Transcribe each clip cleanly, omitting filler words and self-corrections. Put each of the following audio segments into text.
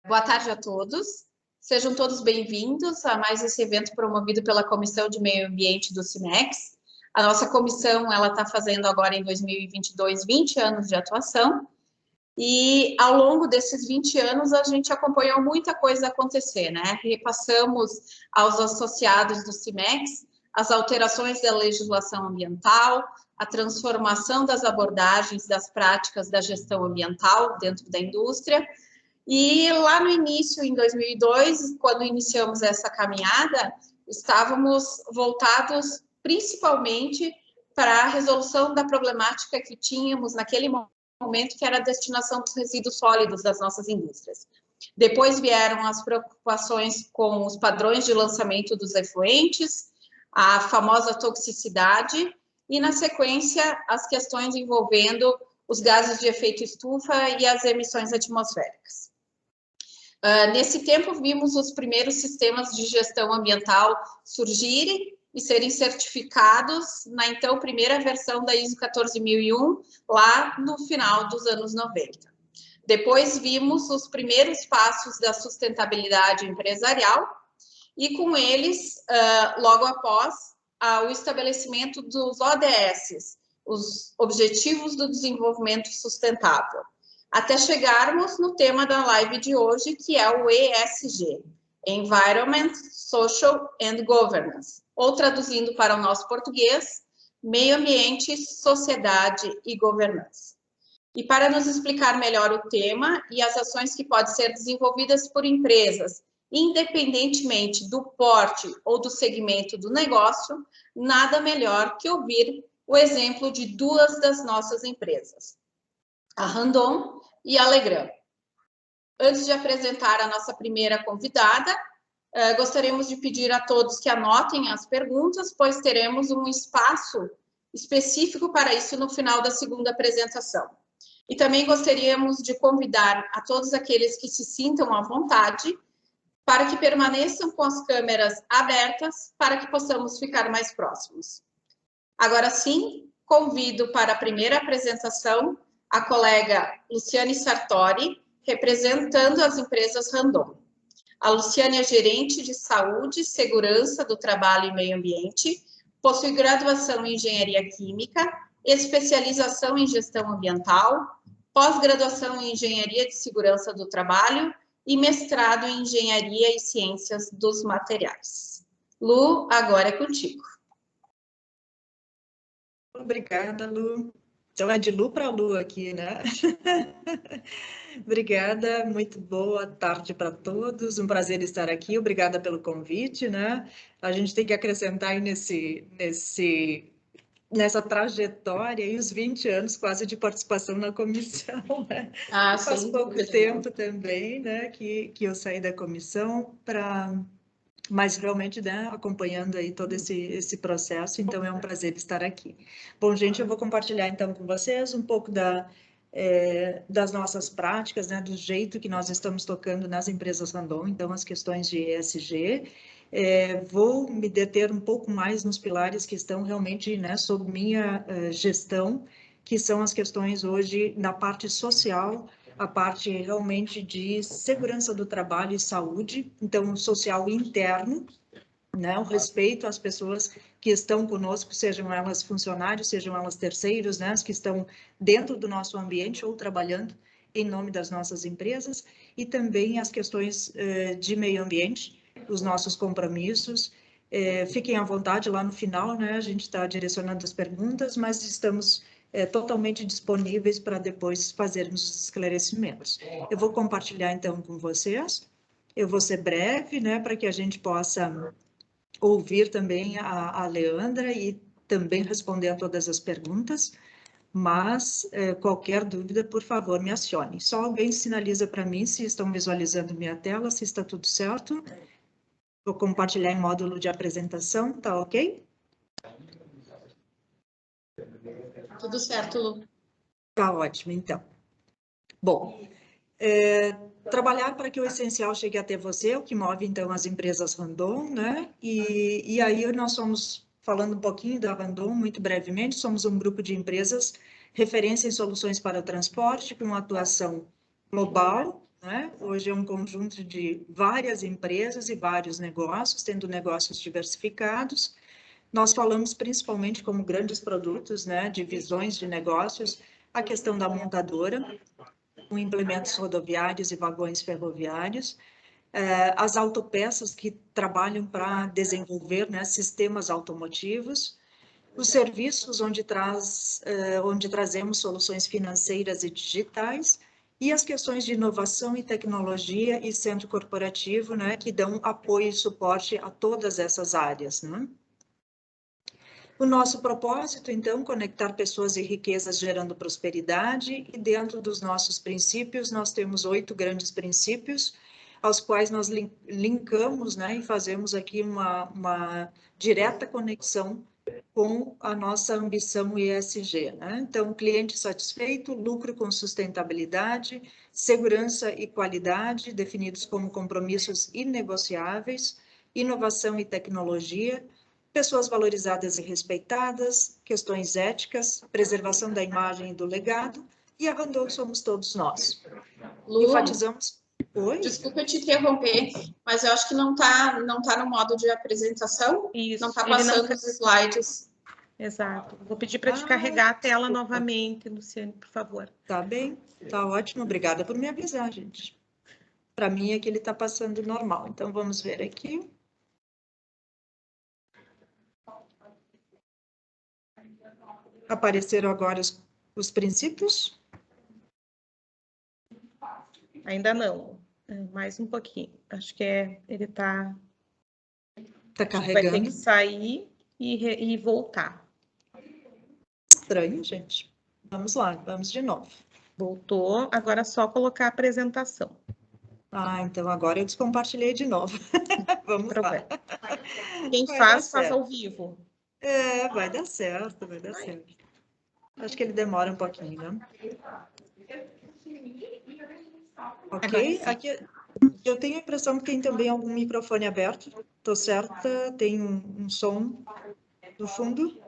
Boa tarde a todos. Sejam todos bem-vindos a mais esse evento promovido pela Comissão de Meio Ambiente do CIMEX. A nossa comissão está fazendo agora em 2022 20 anos de atuação e ao longo desses 20 anos a gente acompanhou muita coisa acontecer, né? Repassamos aos associados do CIMEX as alterações da legislação ambiental, a transformação das abordagens das práticas da gestão ambiental dentro da indústria. E lá no início, em 2002, quando iniciamos essa caminhada, estávamos voltados principalmente para a resolução da problemática que tínhamos naquele momento, que era a destinação dos resíduos sólidos das nossas indústrias. Depois vieram as preocupações com os padrões de lançamento dos efluentes, a famosa toxicidade e, na sequência, as questões envolvendo os gases de efeito estufa e as emissões atmosféricas. Nesse tempo, vimos os primeiros sistemas de gestão ambiental surgirem e serem certificados na, então, primeira versão da ISO 14001, lá no final dos anos 90. Depois, vimos os primeiros passos da sustentabilidade empresarial e, com eles, logo após, o estabelecimento dos ODS, os Objetivos do Desenvolvimento Sustentável, até chegarmos no tema da live de hoje, que é o ESG, Environment, Social and Governance, ou traduzindo para o nosso português, Meio Ambiente, Sociedade e Governança. E para nos explicar melhor o tema e as ações que podem ser desenvolvidas por empresas, independentemente do porte ou do segmento do negócio, nada melhor que ouvir o exemplo de duas das nossas empresas, a Randon e a Legrand. Antes de apresentar a nossa primeira convidada, gostaríamos de pedir a todos que anotem as perguntas, pois teremos um espaço específico para isso no final da segunda apresentação. E também gostaríamos de convidar a todos aqueles que se sintam à vontade para que permaneçam com as câmeras abertas para que possamos ficar mais próximos. Agora sim, convido para a primeira apresentação a colega Luciane Sartori, representando as empresas Randon. A Luciane é gerente de saúde, segurança do trabalho e meio ambiente, possui graduação em engenharia química, especialização em gestão ambiental, pós-graduação em engenharia de segurança do trabalho e mestrado em engenharia e ciências dos materiais. Lu, agora é contigo. Obrigada, Lu. Então, é de Lu para Lu aqui, né? Obrigada, muito boa tarde para todos, um prazer estar aqui, obrigada pelo convite, né? A gente tem que acrescentar aí nessa trajetória e os 20 anos quase de participação na comissão, né? Faz pouco tempo também, né, que eu saí da comissão mas realmente, né, acompanhando aí todo esse processo, então é um prazer estar aqui. Bom, gente, eu vou compartilhar então com vocês um pouco das nossas práticas, né, do jeito que nós estamos tocando nas empresas Randon, então as questões de ESG. Vou me deter um pouco mais nos pilares que estão realmente, né, sob minha gestão, que são as questões hoje na parte social, a parte realmente de segurança do trabalho e saúde, então social interno, né, o respeito às pessoas que estão conosco, sejam elas funcionários, sejam elas terceiros, né, as que estão dentro do nosso ambiente ou trabalhando em nome das nossas empresas, e também as questões de meio ambiente, os nossos compromissos. Fiquem à vontade lá no final, né, a gente está direcionando as perguntas, mas estamos totalmente disponíveis para depois fazermos os esclarecimentos. Eu vou compartilhar, então, com vocês. Eu vou ser breve, né, para que a gente possa ouvir também a Leandra e também responder a todas as perguntas, mas qualquer dúvida, por favor, me acione. Só alguém sinaliza para mim se estão visualizando minha tela, se está tudo certo. Vou compartilhar em módulo de apresentação, tá ok? Tudo certo, Lu. Tá ótimo, então. Bom, trabalhar para que o essencial chegue até você, é o que move, então, as empresas Randon, né? E aí nós somos, falando um pouquinho da Randon, muito brevemente, somos um grupo de empresas referência em soluções para o transporte, com atuação global, né? Hoje é um conjunto de várias empresas e vários negócios, tendo negócios diversificados. Nós falamos principalmente como grandes produtos, né, divisões de negócios, a questão da montadora, com implementos rodoviários e vagões ferroviários, as autopeças que trabalham para desenvolver, né, sistemas automotivos, os serviços onde trazemos soluções financeiras e digitais, e as questões de inovação e tecnologia e centro corporativo, né, que dão apoio e suporte a todas essas áreas, né? O nosso propósito, então, conectar pessoas e riquezas gerando prosperidade, e dentro dos nossos princípios, nós temos 8 grandes princípios, aos quais nós linkamos, né, e fazemos aqui uma direta conexão com a nossa ambição ESG, né? Então, cliente satisfeito, lucro com sustentabilidade, segurança e qualidade, definidos como compromissos inegociáveis, inovação e tecnologia, pessoas valorizadas e respeitadas, questões éticas, preservação da imagem e do legado, e a Randon somos todos nós. Lu, enfatizamos... Oi? Desculpa te interromper, mas eu acho que não tá no modo de apresentação. Isso. Não está passando os slides. Exato. Vou pedir para te carregar a tela novamente, Luciane, por favor. Tá bem, tá ótimo. Obrigada por me avisar, gente. Para mim é que ele está passando normal. Então, vamos ver aqui. Apareceram agora os princípios? Ainda não. Mais um pouquinho. Acho que ele está... Está carregando. Vai ter que sair e voltar. Estranho, gente. Vamos lá, vamos de novo. Voltou, agora é só colocar a apresentação. Ah, então agora eu descompartilhei de novo. Vamos lá. Quem faz ao vivo. Vai dar certo, vai dar certo. Acho que ele demora um pouquinho, né? Ok, aqui eu tenho a impressão que tem também algum microfone aberto. Estou certa? Tem um som do fundo?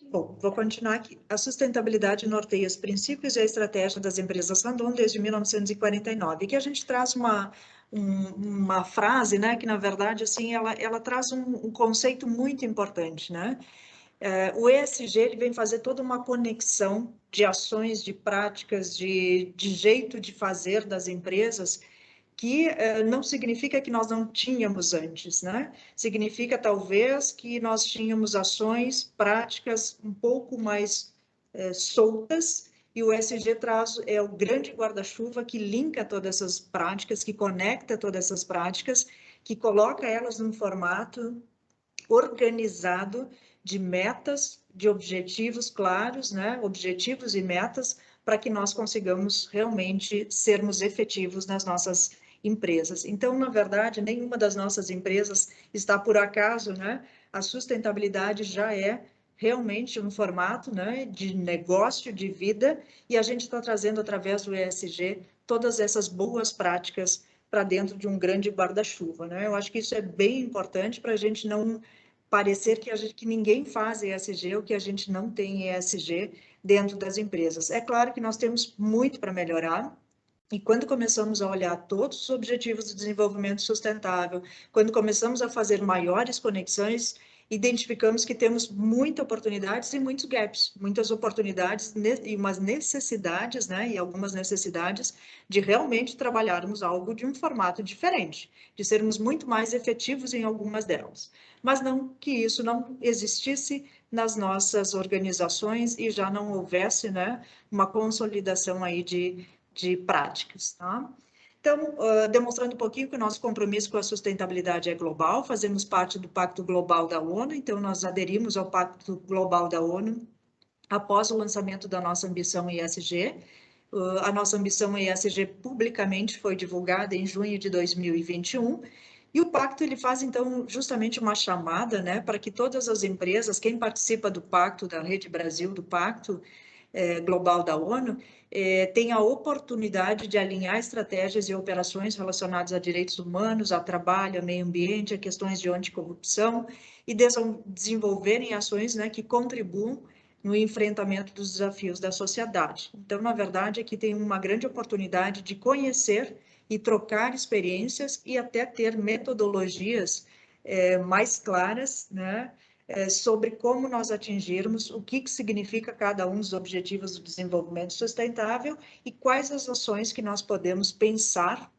Bom, vou continuar aqui. A sustentabilidade norteia os princípios e a estratégia das empresas Randon desde 1949, que a gente traz uma frase, né, que na verdade, assim, ela traz um conceito muito importante, né? O ESG ele vem fazer toda uma conexão de ações, de práticas, de jeito de fazer das empresas, que não significa que nós não tínhamos antes, né? Significa, talvez, que nós tínhamos ações, práticas um pouco mais soltas, e o ESG é o grande guarda-chuva que linka todas essas práticas, que conecta todas essas práticas, que coloca elas num formato organizado de metas, de objetivos claros, né? Objetivos e metas, para que nós consigamos realmente sermos efetivos nas nossas empresas. Então, na verdade, nenhuma das nossas empresas está por acaso, né? A sustentabilidade já é realmente um formato, né, de negócio, de vida, e a gente está trazendo, através do ESG, todas essas boas práticas para dentro de um grande guarda-chuva, né? Eu acho que isso é bem importante para a gente não parecer que ninguém faz ESG ou que a gente não tem ESG dentro das empresas. É claro que nós temos muito para melhorar, e quando começamos a olhar todos os objetivos de desenvolvimento sustentável, quando começamos a fazer maiores conexões, identificamos que temos muitas oportunidades e muitos gaps, muitas oportunidades e umas necessidades, né, e algumas necessidades de realmente trabalharmos algo de um formato diferente, de sermos muito mais efetivos em algumas delas. Mas não que isso não existisse nas nossas organizações e já não houvesse, né, uma consolidação aí de práticas, tá? Então, demonstrando um pouquinho que o nosso compromisso com a sustentabilidade é global, fazemos parte do Pacto Global da ONU, então nós aderimos ao Pacto Global da ONU após o lançamento da nossa ambição ESG. A nossa ambição ESG publicamente foi divulgada em junho de 2021, e o pacto ele faz, então, justamente uma chamada, né, para que todas as empresas, quem participa do pacto, da Rede Brasil, do Pacto Global da ONU, tem a oportunidade de alinhar estratégias e operações relacionadas a direitos humanos, a trabalho, a meio ambiente, a questões de anticorrupção, e desenvolverem ações, né, que contribuam no enfrentamento dos desafios da sociedade. Então, na verdade, aqui tem uma grande oportunidade de conhecer e trocar experiências e até ter metodologias mais claras, né, sobre como nós atingirmos, o que significa cada um dos objetivos do desenvolvimento sustentável e quais as ações que nós podemos pensar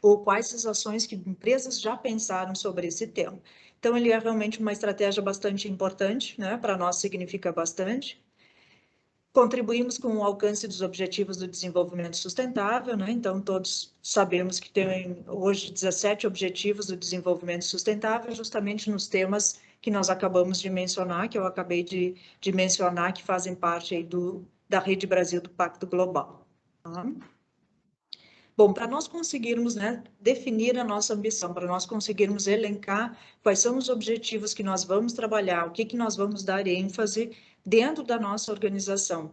ou quais as ações que empresas já pensaram sobre esse tema. Então, ele é realmente uma estratégia bastante importante, né? Para nós significa bastante. Contribuímos com o alcance dos objetivos do desenvolvimento sustentável, né? Então, todos sabemos que tem hoje 17 objetivos do desenvolvimento sustentável, justamente nos temas que nós acabamos de mencionar, que eu acabei de mencionar, que fazem parte aí da Rede Brasil do Pacto Global. Tá? Bom, para nós conseguirmos, né, definir a nossa ambição, para nós conseguirmos elencar quais são os objetivos que nós vamos trabalhar, o que nós vamos dar ênfase dentro da nossa organização,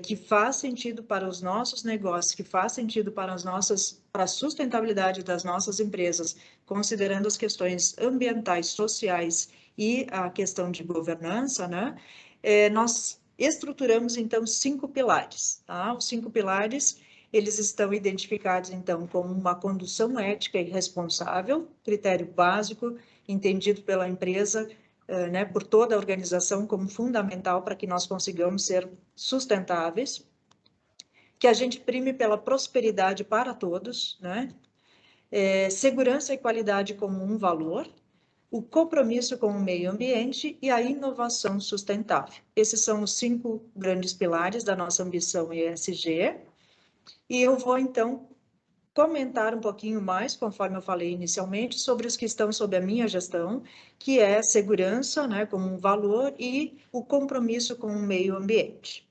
que faz sentido para os nossos negócios, que faz sentido para para a sustentabilidade das nossas empresas, considerando as questões ambientais, sociais e a questão de governança, né? Nós estruturamos, então, 5 pilares, tá? Os 5 pilares, eles estão identificados, então, como uma condução ética e responsável, critério básico, entendido pela empresa, né, por toda a organização como fundamental para que nós consigamos ser sustentáveis, que a gente prime pela prosperidade para todos, né, segurança e qualidade como um valor, o compromisso com o meio ambiente e a inovação sustentável. Esses são os 5 grandes pilares da nossa ambição ESG, e eu vou, então, comentar um pouquinho mais, conforme eu falei inicialmente, sobre os que estão sob a minha gestão, que é segurança, né, como um valor, e o compromisso com o meio ambiente.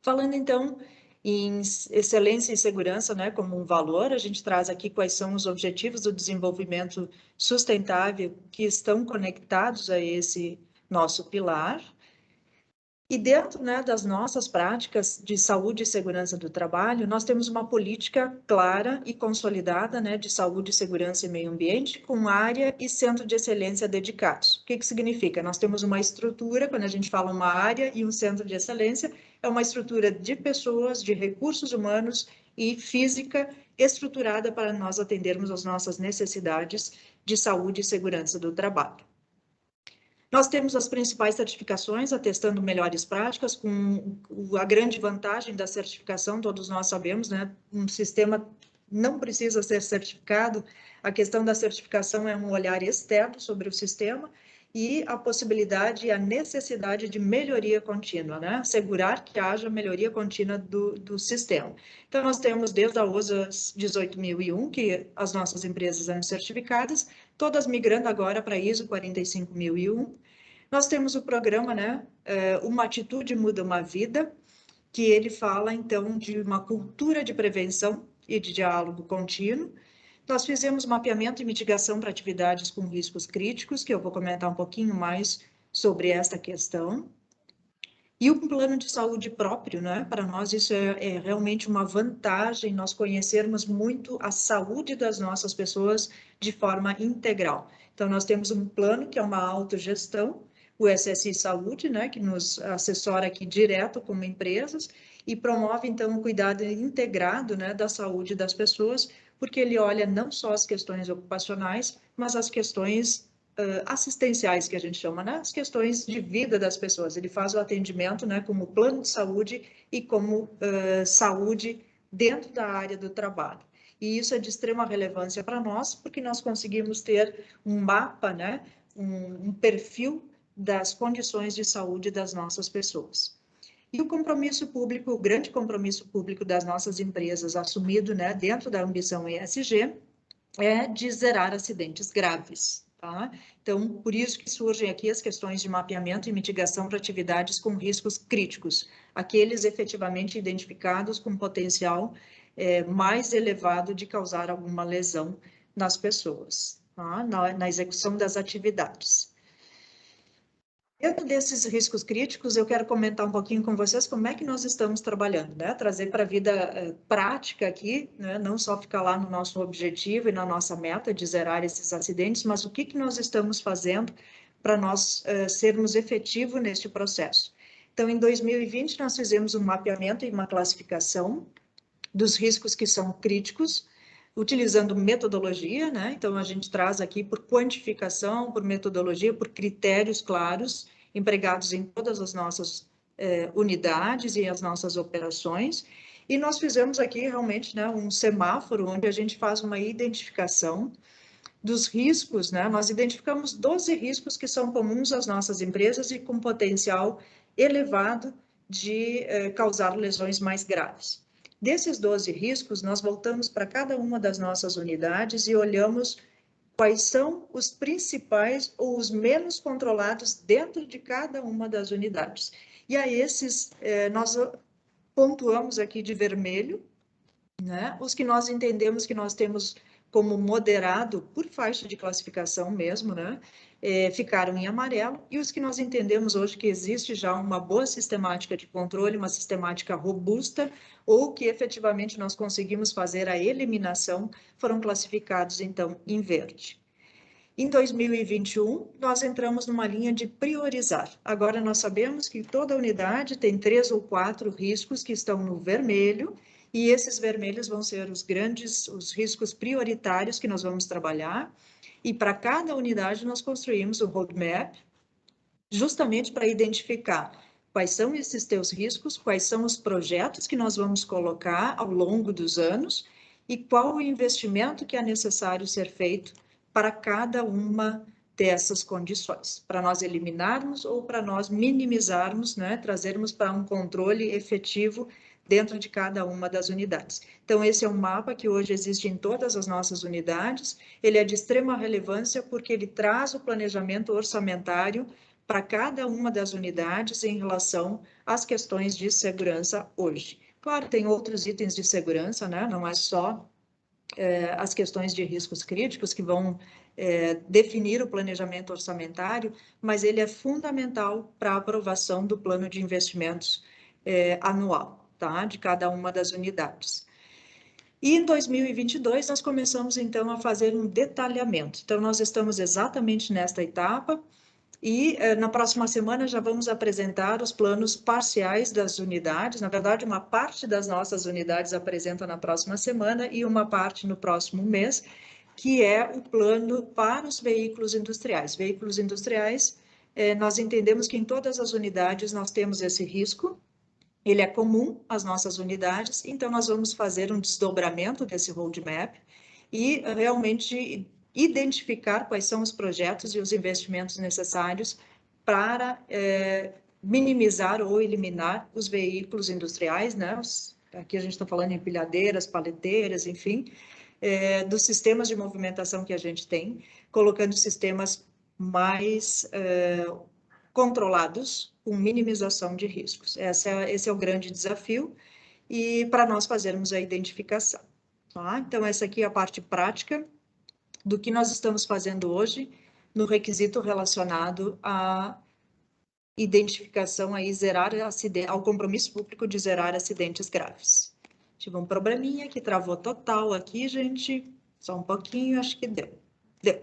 Falando, então, em excelência e segurança, né, como um valor, a gente traz aqui quais são os objetivos do desenvolvimento sustentável que estão conectados a esse nosso pilar. E dentro, né, das nossas práticas de saúde e segurança do trabalho, nós temos uma política clara e consolidada, né, de saúde, segurança e meio ambiente, com área e centro de excelência dedicados. O que significa? Nós temos uma estrutura, quando a gente fala uma área e um centro de excelência, é uma estrutura de pessoas, de recursos humanos e física estruturada para nós atendermos às nossas necessidades de saúde e segurança do trabalho. Nós temos as principais certificações, atestando melhores práticas, com a grande vantagem da certificação, todos nós sabemos, né? Um sistema não precisa ser certificado, a questão da certificação é um olhar externo sobre o sistema e a possibilidade e a necessidade de melhoria contínua, né? Assegurar que haja melhoria contínua do sistema. Então, nós temos desde a OSA 18001, que as nossas empresas eram certificadas, todas migrando agora para a ISO 45001. Nós temos o programa, né, Uma Atitude Muda uma Vida, que ele fala, então, de uma cultura de prevenção e de diálogo contínuo. Nós fizemos mapeamento e mitigação para atividades com riscos críticos, que eu vou comentar um pouquinho mais sobre esta questão. E um plano de saúde próprio, né? Para nós isso é realmente uma vantagem, nós conhecermos muito a saúde das nossas pessoas de forma integral. Então, nós temos um plano que é uma autogestão, o SSI Saúde, né? Que nos assessora aqui direto como empresas e promove, então, o cuidado integrado, né? Da saúde das pessoas, porque ele olha não só as questões ocupacionais, mas as questões assistenciais, que a gente chama, né? As questões de vida das pessoas. Ele faz o atendimento, né, como plano de saúde e como saúde dentro da área do trabalho. E isso é de extrema relevância para nós, porque nós conseguimos ter um mapa, né, um perfil das condições de saúde das nossas pessoas. E o compromisso público, o grande compromisso público das nossas empresas, assumido, né, dentro da ambição ESG, é de zerar acidentes graves. Tá? Então, por isso que surgem aqui as questões de mapeamento e mitigação para atividades com riscos críticos, aqueles efetivamente identificados com potencial mais elevado de causar alguma lesão nas pessoas, tá? na execução das atividades. Dentro desses riscos críticos, eu quero comentar um pouquinho com vocês como é que nós estamos trabalhando, né? Trazer para a vida prática aqui, né? Não só ficar lá no nosso objetivo e na nossa meta de zerar esses acidentes, mas o que nós estamos fazendo para nós sermos efetivos neste processo. Então, em 2020, nós fizemos um mapeamento e uma classificação dos riscos que são críticos, utilizando metodologia, né? Então, a gente traz aqui por quantificação, por metodologia, por critérios claros, empregados em todas as nossas unidades e as nossas operações. E nós fizemos aqui realmente, né, um semáforo onde a gente faz uma identificação dos riscos, né? Nós identificamos 12 riscos que são comuns às nossas empresas e com potencial elevado de causar lesões mais graves. Desses 12 riscos, nós voltamos para cada uma das nossas unidades e olhamos quais são os principais ou os menos controlados dentro de cada uma das unidades. E a esses, nós pontuamos aqui de vermelho, né? Os que nós entendemos que nós temos como moderado, por faixa de classificação mesmo, né? Ficaram em amarelo, e os que nós entendemos hoje que existe já uma boa sistemática de controle, uma sistemática robusta, ou que efetivamente nós conseguimos fazer a eliminação, foram classificados, então, em verde. Em 2021, nós entramos numa linha de priorizar. Agora, nós sabemos que toda unidade tem 3 ou 4 riscos que estão no vermelho, e esses vermelhos vão ser os riscos prioritários que nós vamos trabalhar, e para cada unidade nós construímos um roadmap, justamente para identificar quais são esses teus riscos, quais são os projetos que nós vamos colocar ao longo dos anos, e qual o investimento que é necessário ser feito para cada uma dessas condições, para nós eliminarmos ou para nós minimizarmos, né, trazermos para um controle efetivo dentro de cada uma das unidades. Então, esse é um mapa que hoje existe em todas as nossas unidades, ele é de extrema relevância porque ele traz o planejamento orçamentário para cada uma das unidades em relação às questões de segurança hoje. Claro, tem outros itens de segurança, né? Não é só as questões de riscos críticos que vão definir o planejamento orçamentário, mas ele é fundamental para a aprovação do plano de investimentos anual, tá? De cada uma das unidades. E em 2022, nós começamos, então, a fazer um detalhamento. Então, nós estamos exatamente nesta etapa, e na próxima semana já vamos apresentar os planos parciais das unidades. Na verdade, uma parte das nossas unidades apresenta na próxima semana e uma parte no próximo mês, que é o plano para os veículos industriais. Veículos industriais, nós entendemos que em todas as unidades nós temos esse risco, ele é comum às nossas unidades, então nós vamos fazer um desdobramento desse roadmap e realmente identificar quais são os projetos e os investimentos necessários para minimizar ou eliminar os veículos industriais, né? Aqui a gente está falando em empilhadeiras, paleteiras, enfim, dos sistemas de movimentação que a gente tem, colocando sistemas mais controlados, com minimização de riscos. Esse é o grande desafio, e para nós fazermos a identificação. Tá? Então, essa aqui é a parte prática do que nós estamos fazendo hoje no requisito relacionado à identificação, ao compromisso público de zerar acidentes graves. Tive um probleminha que travou total aqui, gente. Só um pouquinho, acho que deu. Deu.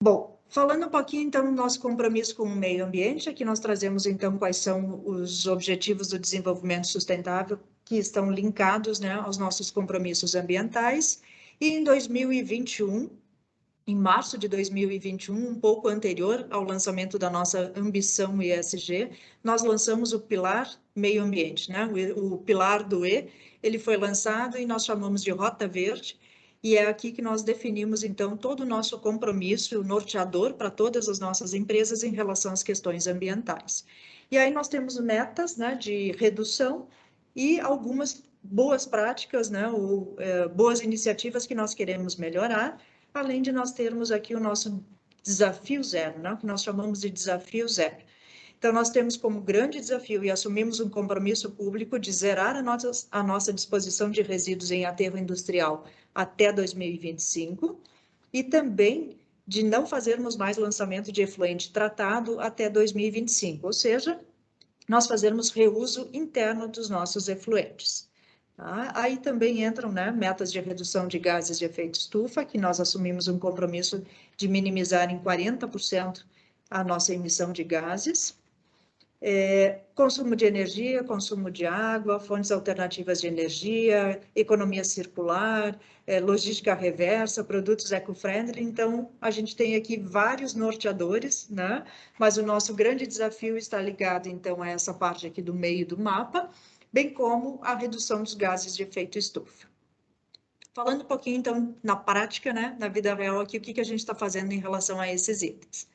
Bom, falando um pouquinho, então, do nosso compromisso com o meio ambiente, aqui nós trazemos, então, quais são os objetivos do desenvolvimento sustentável que estão linkados, né, aos nossos compromissos ambientais. E em 2021, em março de 2021, um pouco anterior ao lançamento da nossa ambição ESG, nós lançamos o Pilar Meio Ambiente, né? O Pilar do E, ele foi lançado e nós chamamos de Rota Verde, e é aqui que nós definimos, então, todo o nosso compromisso, o norteador para todas as nossas empresas em relação às questões ambientais. E aí nós temos metas, né, de redução e algumas boas práticas, né, ou boas iniciativas que nós queremos melhorar, além de nós termos aqui o nosso desafio zero, né, que nós chamamos de desafio zero. Então, nós temos como grande desafio e assumimos um compromisso público de zerar a nossa disposição de resíduos em aterro industrial até 2025 e também de não fazermos mais lançamento de efluente tratado até 2025, ou seja, nós fazermos reuso interno dos nossos efluentes. Tá? Aí também entram, né, metas de redução de gases de efeito estufa, que nós assumimos um compromisso de minimizar em 40% a nossa emissão de gases. Consumo de energia, consumo de água, fontes alternativas de energia, economia circular, logística reversa, produtos eco-friendly. Então, a gente tem aqui vários norteadores, né? Mas o nosso grande desafio está ligado, então, a essa parte aqui do meio do mapa, bem como a redução dos gases de efeito estufa. Falando um pouquinho, então, na prática, né? Na vida real aqui, o que a gente está fazendo em relação a esses itens?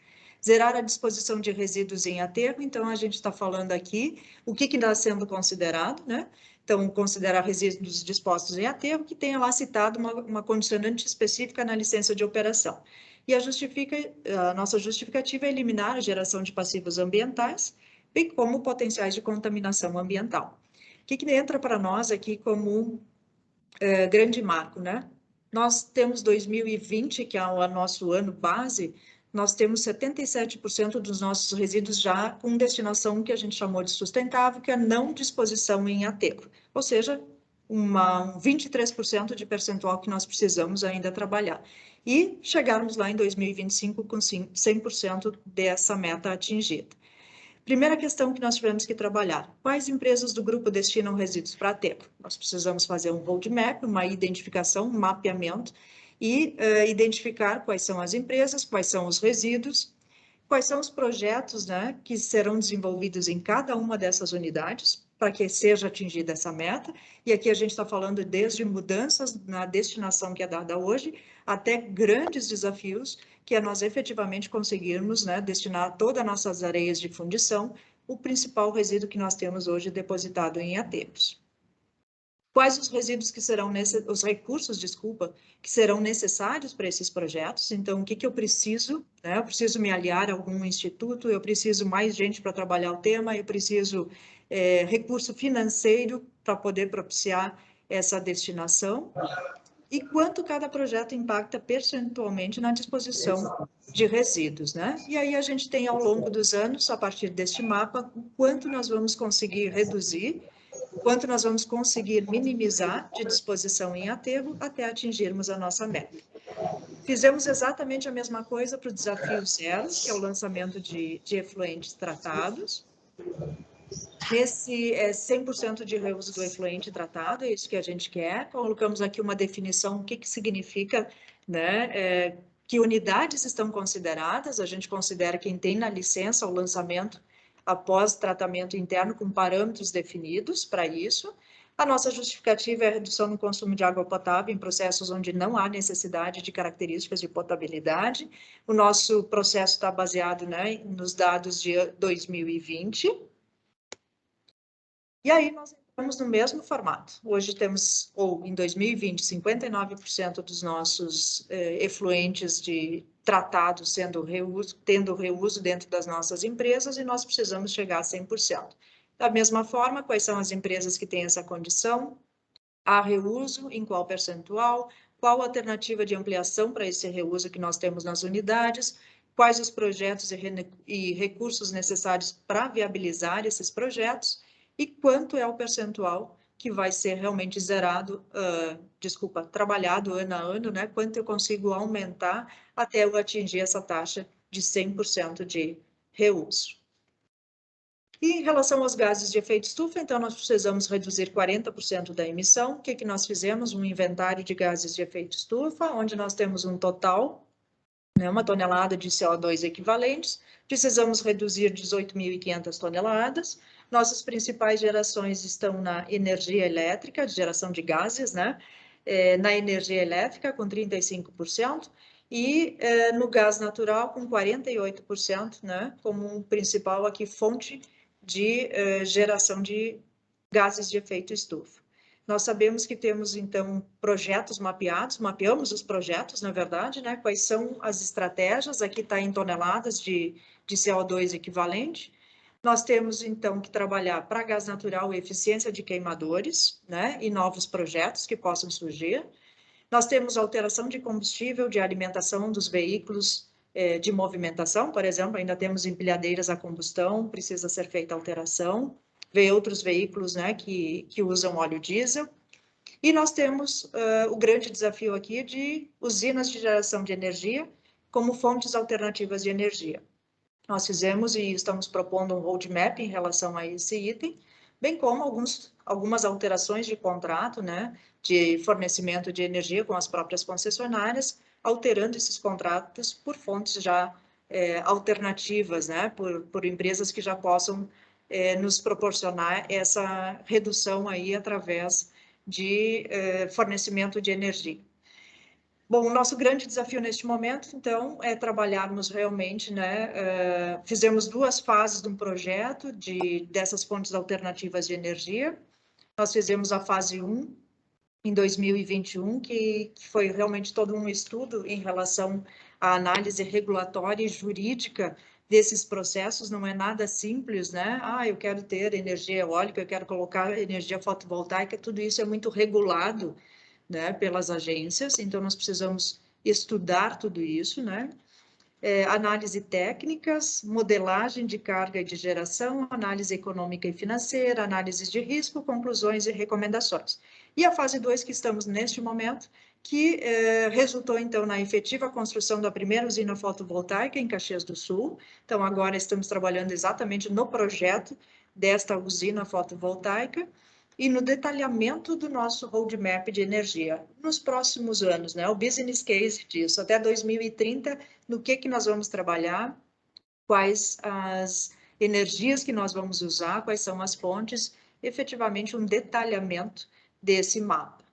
Zerar a disposição de resíduos em aterro, então a gente está falando aqui o que está sendo considerado, né? Então, considerar resíduos dispostos em aterro, que tenha lá citado uma condicionante específica na licença de operação. E a nossa justificativa é eliminar a geração de passivos ambientais, bem como potenciais de contaminação ambiental. O que entra para nós aqui como grande marco, né? Nós temos 2020, que é o nosso ano base, nós temos 77% dos nossos resíduos já com destinação que a gente chamou de sustentável, que é não disposição em aterro. Ou seja, um 23% de percentual que nós precisamos ainda trabalhar. E chegarmos lá em 2025 com 100% dessa meta atingida. Primeira questão que nós tivemos que trabalhar: quais empresas do grupo destinam resíduos para aterro? Nós precisamos fazer um roadmap, uma identificação, um mapeamento e identificar quais são as empresas, quais são os resíduos, quais são os projetos, né, que serão desenvolvidos em cada uma dessas unidades para que seja atingida essa meta. E aqui a gente está falando desde mudanças na destinação que é dada hoje, até grandes desafios, que é nós efetivamente conseguirmos, né, destinar todas as nossas areias de fundição, o principal resíduo que nós temos hoje depositado em aterros. Quais os resíduos que serão, os recursos, desculpa, que serão necessários para esses projetos? Então, o que eu preciso, né? Eu preciso me aliar a algum instituto, eu preciso mais gente para trabalhar o tema, eu preciso recurso financeiro para poder propiciar essa destinação. E quanto cada projeto impacta percentualmente na disposição de resíduos, né? E aí a gente tem, ao longo dos anos, a partir deste mapa, o quanto nós vamos conseguir reduzir, quanto nós vamos conseguir minimizar de disposição em aterro até atingirmos a nossa meta. Fizemos exatamente a mesma coisa para o desafio zero, que é o lançamento de efluentes tratados. Esse é 100% de reuso do efluente tratado, é isso que a gente quer. Colocamos aqui uma definição, o que significa, né, que unidades estão consideradas. A gente considera quem tem na licença o lançamento após tratamento interno com parâmetros definidos para isso. A nossa justificativa é a redução no consumo de água potável em processos onde não há necessidade de características de potabilidade. O nosso processo está baseado, né, nos dados de 2020. E aí nós entramos no mesmo formato. Hoje temos, ou em 2020, 59% dos nossos efluentes tratados tendo reuso dentro das nossas empresas, e nós precisamos chegar a 100%. Da mesma forma, quais são as empresas que têm essa condição? Há reuso, em qual percentual? Qual a alternativa de ampliação para esse reuso que nós temos nas unidades? Quais os projetos e recursos necessários para viabilizar esses projetos? E quanto é o percentual que vai ser realmente zerado, trabalhado ano a ano, né? Quanto eu consigo aumentar até eu atingir essa taxa de 100% de reuso. E em relação aos gases de efeito estufa, então nós precisamos reduzir 40% da emissão. O que nós fizemos? Um inventário de gases de efeito estufa, onde nós temos um total, né, 1 tonelada de CO2 equivalentes. Precisamos reduzir 18.500 toneladas. Nossas principais gerações estão na energia elétrica, de geração de gases, né? Na energia elétrica, com 35%, e no gás natural, com 48%, né? Como um principal aqui fonte de geração de gases de efeito estufa. Nós sabemos que temos, então, projetos mapeamos os projetos, na verdade, né? Quais são as estratégias, aqui está em toneladas de CO2 equivalente. Nós temos, então, que trabalhar para gás natural e eficiência de queimadores, né? E novos projetos que possam surgir. Nós temos alteração de combustível, de alimentação dos veículos de movimentação, por exemplo, ainda temos empilhadeiras a combustão, precisa ser feita alteração. Vê outros veículos, né, que usam óleo diesel. E nós temos o grande desafio aqui de usinas de geração de energia como fontes alternativas de energia. nós fizemos e estamos propondo um roadmap em relação a esse item, bem como algumas alterações de contrato, né, de fornecimento de energia com as próprias concessionárias, alterando esses contratos por fontes já alternativas, né, por empresas que já possam nos proporcionar essa redução aí através de fornecimento de energia. Bom, o nosso grande desafio neste momento, então, é trabalharmos realmente, né, fizemos 2 fases de um projeto dessas fontes alternativas de energia. Nós fizemos a fase 1 em 2021, que foi realmente todo um estudo em relação à análise regulatória e jurídica desses processos, não é nada simples, né? Ah, eu quero ter energia eólica, eu quero colocar energia fotovoltaica, tudo isso é muito regulado, né, pelas agências, então nós precisamos estudar tudo isso, né? Análise técnicas, modelagem de carga e de geração, análise econômica e financeira, análise de risco, conclusões e recomendações. E a fase 2 que estamos neste momento, que resultou então na efetiva construção da primeira usina fotovoltaica em Caxias do Sul. Então agora estamos trabalhando exatamente no projeto desta usina fotovoltaica, e no detalhamento do nosso roadmap de energia nos próximos anos, né? O business case disso, até 2030, no que nós vamos trabalhar, quais as energias que nós vamos usar, quais são as fontes, efetivamente um detalhamento desse mapa.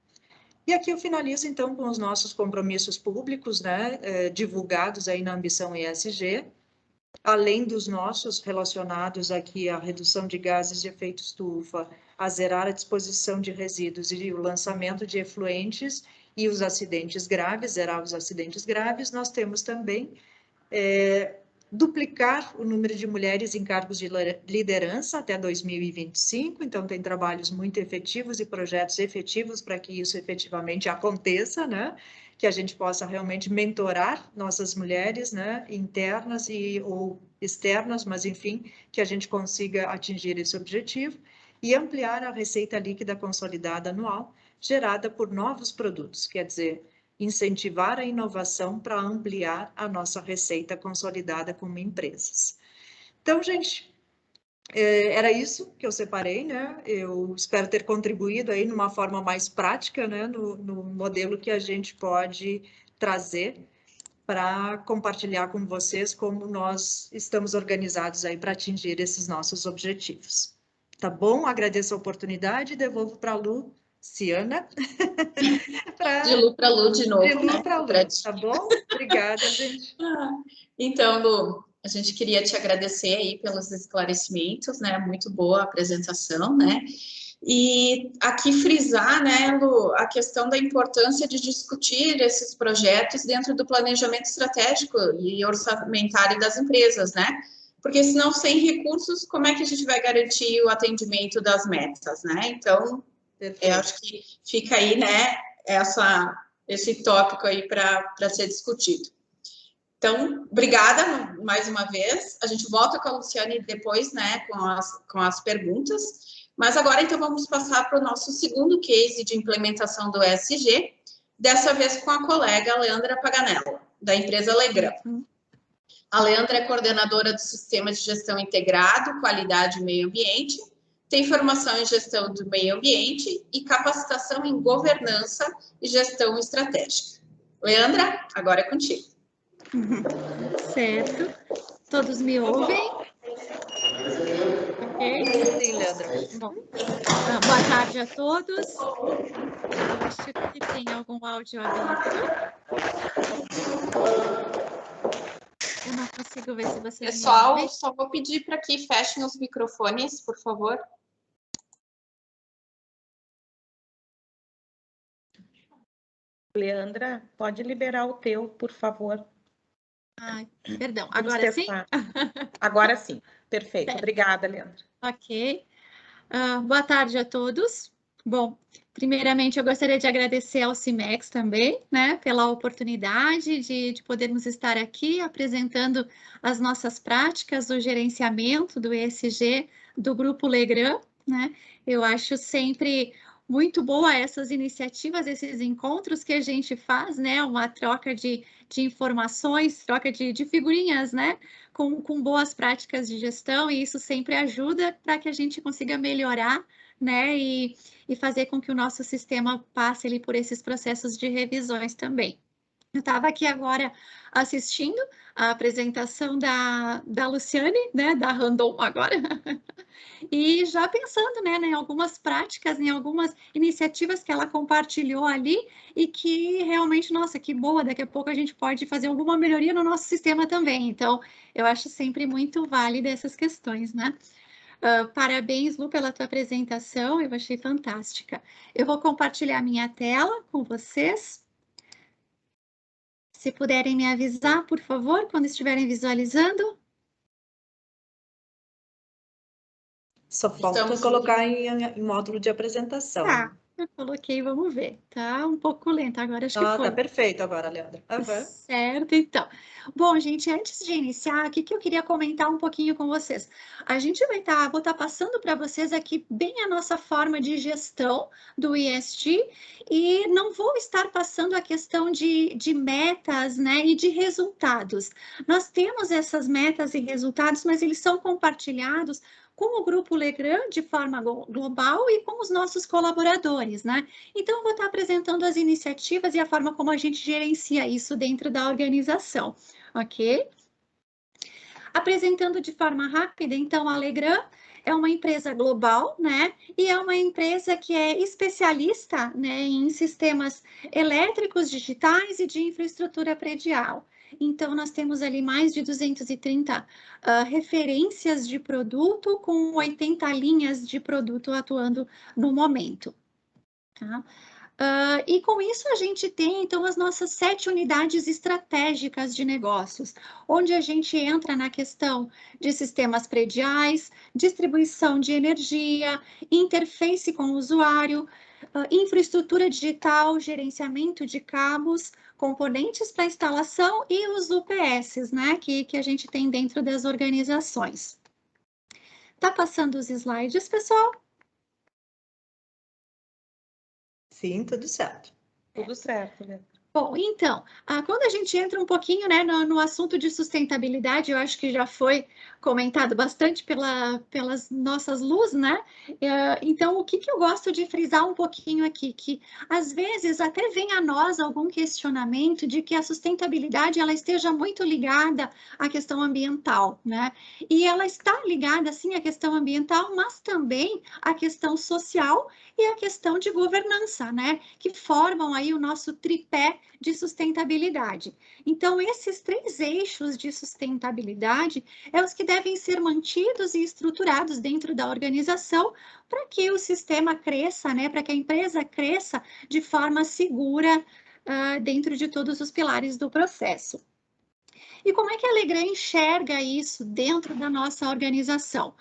E aqui eu finalizo, então, com os nossos compromissos públicos, né, divulgados aí na Ambição ESG, além dos nossos relacionados aqui à redução de gases de efeito estufa, a zerar a disposição de resíduos e o lançamento de efluentes e os acidentes graves, zerar os acidentes graves, nós temos também duplicar o número de mulheres em cargos de liderança até 2025, então tem trabalhos muito efetivos e projetos efetivos para que isso efetivamente aconteça, né? Que a gente possa realmente mentorar nossas mulheres, né? Internas ou externas, mas enfim, que a gente consiga atingir esse objetivo e ampliar a receita líquida consolidada anual gerada por novos produtos, quer dizer, incentivar a inovação para ampliar a nossa receita consolidada como empresas. Então, gente, era isso que eu separei, né? Eu espero ter contribuído aí numa forma mais prática, né? No modelo que a gente pode trazer para compartilhar com vocês como nós estamos organizados aí para atingir esses nossos objetivos. Tá bom? Agradeço a oportunidade e devolvo para a Luciana. De Lu para Lu de novo. De Lu, né? Para Lu, tá bom? Obrigada, gente. Então, Lu, a gente queria te agradecer aí pelos esclarecimentos, né? Muito boa a apresentação, né? E aqui frisar, né, Lu, a questão da importância de discutir esses projetos dentro do planejamento estratégico e orçamentário das empresas, né? Porque senão, sem recursos, como é que a gente vai garantir o atendimento das metas, né? Então, eu acho que fica aí, né, esse tópico aí para ser discutido. Então, obrigada mais uma vez. A gente volta com a Luciane depois, né, com as perguntas. Mas agora, então, vamos passar para o nosso segundo case de implementação do ESG, dessa vez com a colega Leandra Paganello, da empresa Legrand. A Leandra é coordenadora do Sistema de Gestão Integrado, Qualidade e Meio Ambiente, tem formação em Gestão do Meio Ambiente e capacitação em Governança e Gestão Estratégica. Leandra, agora é contigo. Certo. Todos me ouvem? Ok? Sim, Leandra. Bom, boa tarde a todos. Eu acho que tem algum áudio aberto. Eu não consigo ver se vocês Pessoal, me ouvem. só vou pedir para que fechem os microfones, por favor. Leandra, pode liberar o teu, por favor. Ai, perdão, agora sim? Agora sim, perfeito. Certo. Obrigada, Leandra. Ok. Boa tarde a todos. Bom, primeiramente eu gostaria de agradecer ao CIMEX também, né, pela oportunidade de podermos estar aqui apresentando as nossas práticas, o gerenciamento do ESG do Grupo Legrand, né? Eu acho sempre muito boa essas iniciativas, esses encontros que a gente faz, né? Uma troca de informações, troca de figurinhas, né? Com boas práticas de gestão, e isso sempre ajuda para que a gente consiga melhorar, né? E fazer com que o nosso sistema passe ali por esses processos de revisões também. Eu estava aqui agora assistindo a apresentação da Luciane, né, da Randon agora, e já pensando, né, em algumas práticas, em algumas iniciativas que ela compartilhou ali e que realmente, nossa, que boa, daqui a pouco a gente pode fazer alguma melhoria no nosso sistema também. Então, eu acho sempre muito válida essas questões, né? Parabéns, Lu, pela tua apresentação, eu achei fantástica. Eu vou compartilhar minha tela com vocês. Se puderem me avisar, por favor, quando estiverem visualizando. Só falta colocar em módulo de apresentação. Tá, eu coloquei, vamos ver. Tá um pouco lenta agora, acho que foi. Tá perfeito agora, Leandra. Certo, então. Bom, gente, antes de iniciar, o que eu queria comentar um pouquinho com vocês? A gente vou estar passando para vocês aqui bem a nossa forma de gestão do ESG e não vou estar passando a questão de metas, né, e de resultados. Nós temos essas metas e resultados, mas eles são compartilhados com o Grupo Legrand de forma global e com os nossos colaboradores, né? Então, eu vou estar apresentando as iniciativas e a forma como a gente gerencia isso dentro da organização, ok? Apresentando de forma rápida, então, a Legrand é uma empresa global, né? E é uma empresa que é especialista, né, em sistemas elétricos, digitais e de infraestrutura predial. Então, nós temos ali mais de 230 referências de produto, com 80 linhas de produto atuando no momento. Tá? E com isso a gente tem, então, as nossas 7 unidades estratégicas de negócios, onde a gente entra na questão de sistemas prediais, distribuição de energia, interface com o usuário, infraestrutura digital, gerenciamento de cabos, componentes para instalação e os UPS, né, que a gente tem dentro das organizações. Tá passando os slides, pessoal? Sim, tudo certo. Tudo certo, né? Bom, então, quando a gente entra um pouquinho, né, no assunto de sustentabilidade, eu acho que já foi comentado bastante pelas nossas luzes, né? Então, o que eu gosto de frisar um pouquinho aqui, que às vezes até vem a nós algum questionamento de que a sustentabilidade ela esteja muito ligada à questão ambiental, né? E ela está ligada, sim, à questão ambiental, mas também à questão social e à questão de governança, né? Que formam aí o nosso tripé de sustentabilidade. Então, esses 3 eixos de sustentabilidade é os que devem ser mantidos e estruturados dentro da organização para que o sistema cresça, né, para que a empresa cresça de forma segura dentro de todos os pilares do processo. E como é que a Legrand enxerga isso dentro da nossa organização?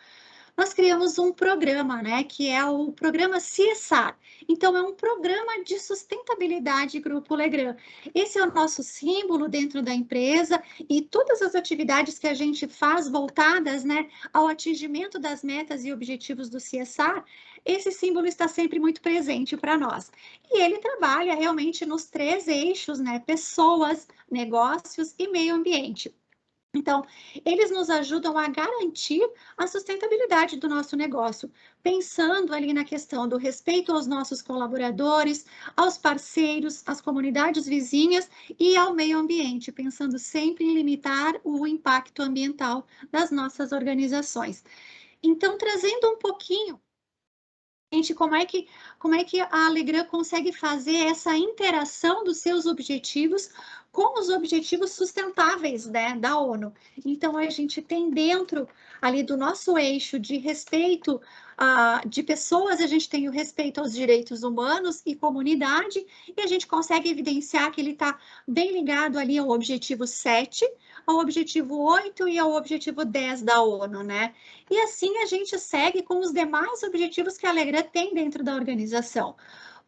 Nós criamos um programa, né, que é o programa CSR. Então, é um programa de sustentabilidade Grupo Legrand. Esse é o nosso símbolo dentro da empresa e todas as atividades que a gente faz voltadas, né, ao atingimento das metas e objetivos do CSR, esse símbolo está sempre muito presente para nós. E ele trabalha realmente nos 3 eixos, né, pessoas, negócios e meio ambiente. Então, eles nos ajudam a garantir a sustentabilidade do nosso negócio, pensando ali na questão do respeito aos nossos colaboradores, aos parceiros, às comunidades vizinhas e ao meio ambiente, pensando sempre em limitar o impacto ambiental das nossas organizações. Então, trazendo um pouquinho, gente, como é que a Legrand consegue fazer essa interação dos seus objetivos com os objetivos sustentáveis, né, da ONU. Então, a gente tem dentro ali do nosso eixo de respeito de pessoas, a gente tem o respeito aos direitos humanos e comunidade, e a gente consegue evidenciar que ele está bem ligado ali ao objetivo 7, ao objetivo 8 e ao objetivo 10 da ONU, né? E assim a gente segue com os demais objetivos que a Legrand tem dentro da organização.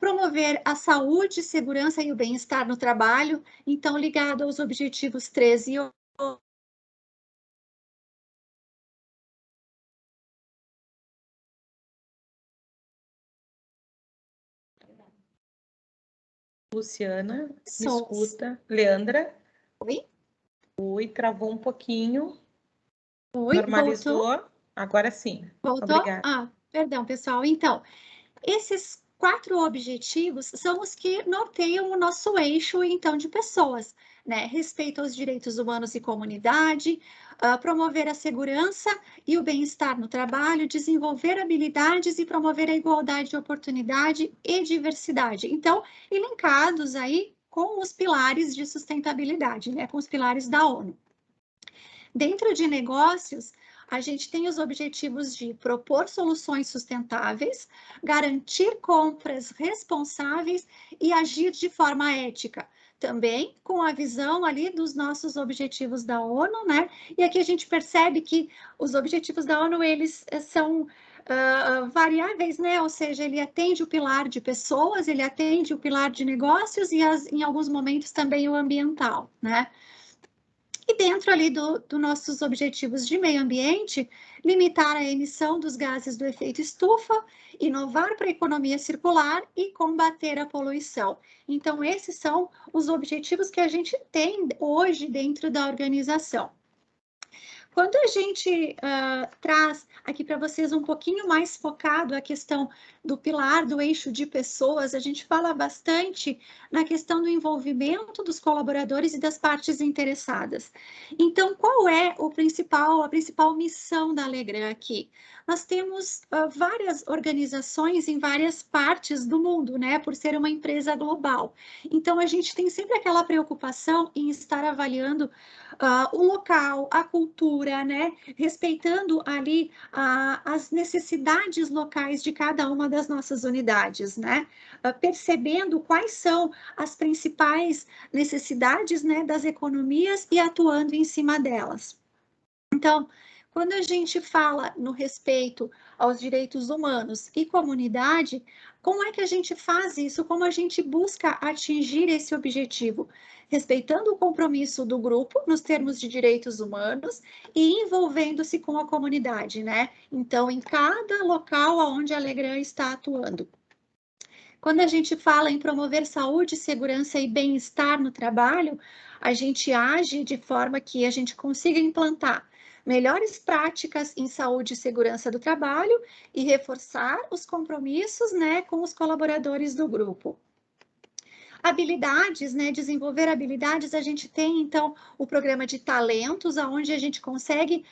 Promover a segurança e o bem-estar no trabalho, então ligado aos objetivos 13 e Luciana, me escuta. Leandra? Oi? Oi, travou um pouquinho. Oi, normalizou. voltou? Agora sim. Voltou? Obrigada. Ah, perdão, pessoal. Então, esses 4 objetivos são os que norteiam o nosso eixo, então, de pessoas, né? Respeito aos direitos humanos e comunidade, promover a segurança e o bem-estar no trabalho, desenvolver habilidades e promover a igualdade de oportunidade e diversidade. Então, elencados aí com os pilares de sustentabilidade, né? Com os pilares da ONU. Dentro de negócios, a gente tem os objetivos de propor soluções sustentáveis, garantir compras responsáveis e agir de forma ética. Também com a visão ali dos nossos objetivos da ONU, né? E aqui a gente percebe que os objetivos da ONU, eles são variáveis, né? Ou seja, ele atende o pilar de pessoas, ele atende o pilar de negócios e, em alguns momentos, também o ambiental, né? E dentro ali dos nossos objetivos de meio ambiente, limitar a emissão dos gases do efeito estufa, inovar para a economia circular e combater a poluição. Então, esses são os objetivos que a gente tem hoje dentro da organização. Quando a gente traz aqui para vocês um pouquinho mais focado a questão do pilar do eixo de pessoas, a gente fala bastante na questão do envolvimento dos colaboradores e das partes interessadas. Então, qual é a principal missão da Alegram aqui? Nós temos várias organizações em várias partes do mundo, né, por ser uma empresa global. Então, a gente tem sempre aquela preocupação em estar avaliando o local, a cultura, né? Respeitando ali as necessidades locais de cada uma das nossas unidades, né? Percebendo quais são as principais necessidades, né, das economias e atuando em cima delas. Então, quando a gente fala no respeito aos direitos humanos e comunidade, como é que a gente faz isso? Como a gente busca atingir esse objetivo? Respeitando o compromisso do grupo nos termos de direitos humanos e envolvendo-se com a comunidade, né? Então, em cada local onde a Alegram está atuando. Quando a gente fala em promover saúde, segurança e bem-estar no trabalho, a gente age de forma que a gente consiga implantar melhores práticas em saúde e segurança do trabalho e reforçar os compromissos, né, com os colaboradores do grupo. Habilidades, né, desenvolver habilidades, a gente tem, então, o programa de talentos, onde a gente consegue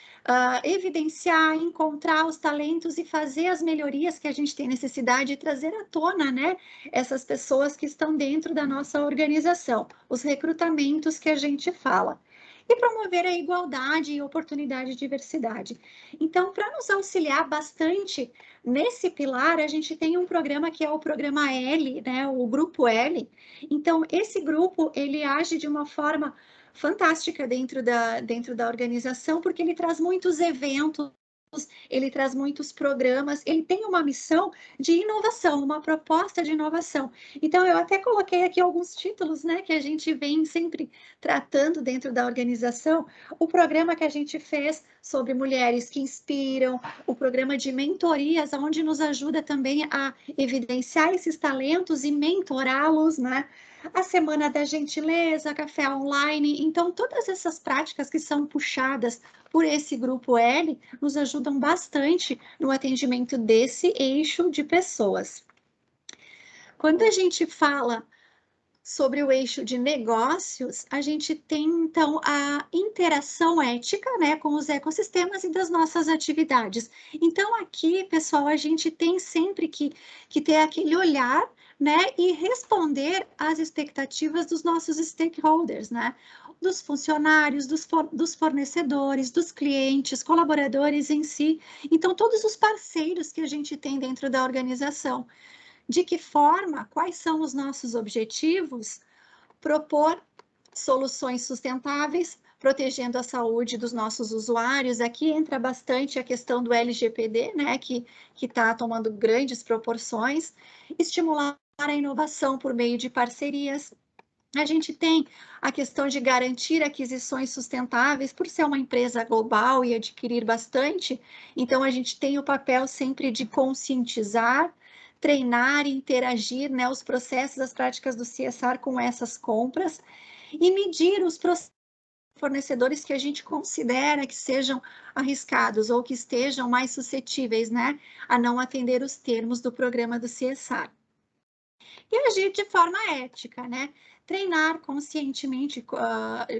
evidenciar, encontrar os talentos e fazer as melhorias que a gente tem necessidade de trazer à tona, né, essas pessoas que estão dentro da nossa organização, os recrutamentos que a gente fala. E promover a igualdade e oportunidade de diversidade. Então, para nos auxiliar bastante nesse pilar, a gente tem um programa que é o programa L, né, o Grupo L. Então, esse grupo, ele age de uma forma fantástica dentro da organização, porque ele traz muitos eventos, ele traz muitos programas, ele tem uma missão de inovação, uma proposta de inovação. Então, eu até coloquei aqui alguns títulos, né, que a gente vem sempre tratando dentro da organização. O programa que a gente fez sobre mulheres que inspiram, o programa de mentorias, onde nos ajuda também a evidenciar esses talentos e mentorá-los, né? A Semana da Gentileza, Café Online. Então, todas essas práticas que são puxadas por esse grupo L nos ajudam bastante no atendimento desse eixo de pessoas. Quando a gente fala sobre o eixo de negócios, a gente tem, então, a interação ética, né, com os ecossistemas e das nossas atividades. Então, aqui, pessoal, a gente tem sempre que ter aquele olhar, né, e responder às expectativas dos nossos stakeholders, né, dos funcionários, dos fornecedores, dos clientes, colaboradores em si. Então, todos os parceiros que a gente tem dentro da organização. De que forma, quais são os nossos objetivos? Propor soluções sustentáveis, protegendo a saúde dos nossos usuários. Aqui entra bastante a questão do LGPD, né, que está tomando grandes proporções. Estimular a inovação por meio de parcerias. A gente tem a questão de garantir aquisições sustentáveis, por ser uma empresa global e adquirir bastante, então a gente tem o papel sempre de conscientizar. treinar e interagir, né, os processos, as práticas do CSR com essas compras e medir os fornecedores que a gente considera que sejam arriscados ou que estejam mais suscetíveis, né, a não atender os termos do programa do CSR. E agir de forma ética, né? Treinar conscientemente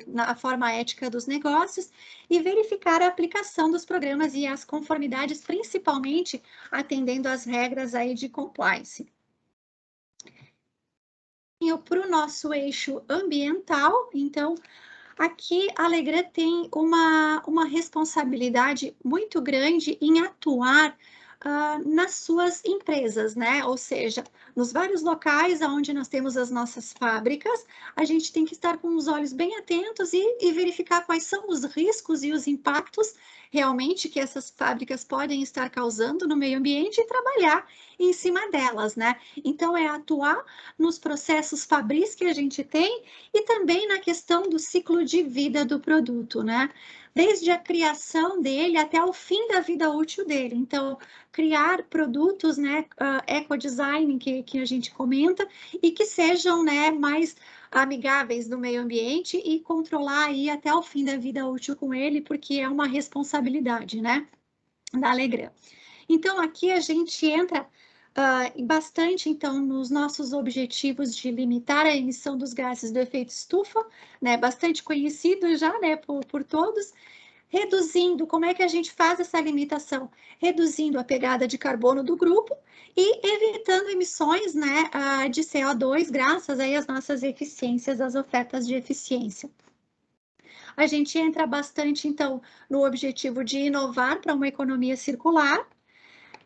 na forma ética dos negócios e verificar a aplicação dos programas e as conformidades, principalmente atendendo às regras aí de compliance. Para o nosso eixo ambiental, então, aqui a Alegrã tem uma responsabilidade muito grande em atuar nas suas empresas, né? Ou seja, nos vários locais onde nós temos as nossas fábricas, a gente tem que estar com os olhos bem atentos e verificar quais são os riscos e os impactos realmente que essas fábricas podem estar causando no meio ambiente e trabalhar em cima delas, né? Então, é atuar nos processos fabris que a gente tem e também na questão do ciclo de vida do produto, né? Desde a criação dele até o fim da vida útil dele. Então, criar produtos, né, ecodesign, que a gente comenta, e que sejam, né, mais amigáveis do meio ambiente e controlar aí até o fim da vida útil com ele, porque é uma responsabilidade, né, da Alegrã. Então, aqui a gente entra bastante, então, nos nossos objetivos de limitar a emissão dos gases do efeito estufa, né, bastante conhecido já, né, por todos, reduzindo, como é que a gente faz essa limitação? Reduzindo a pegada de carbono do grupo e evitando emissões, né, de CO2, graças aí às nossas eficiências, às ofertas de eficiência. A gente entra bastante, então, no objetivo de inovar para uma economia circular,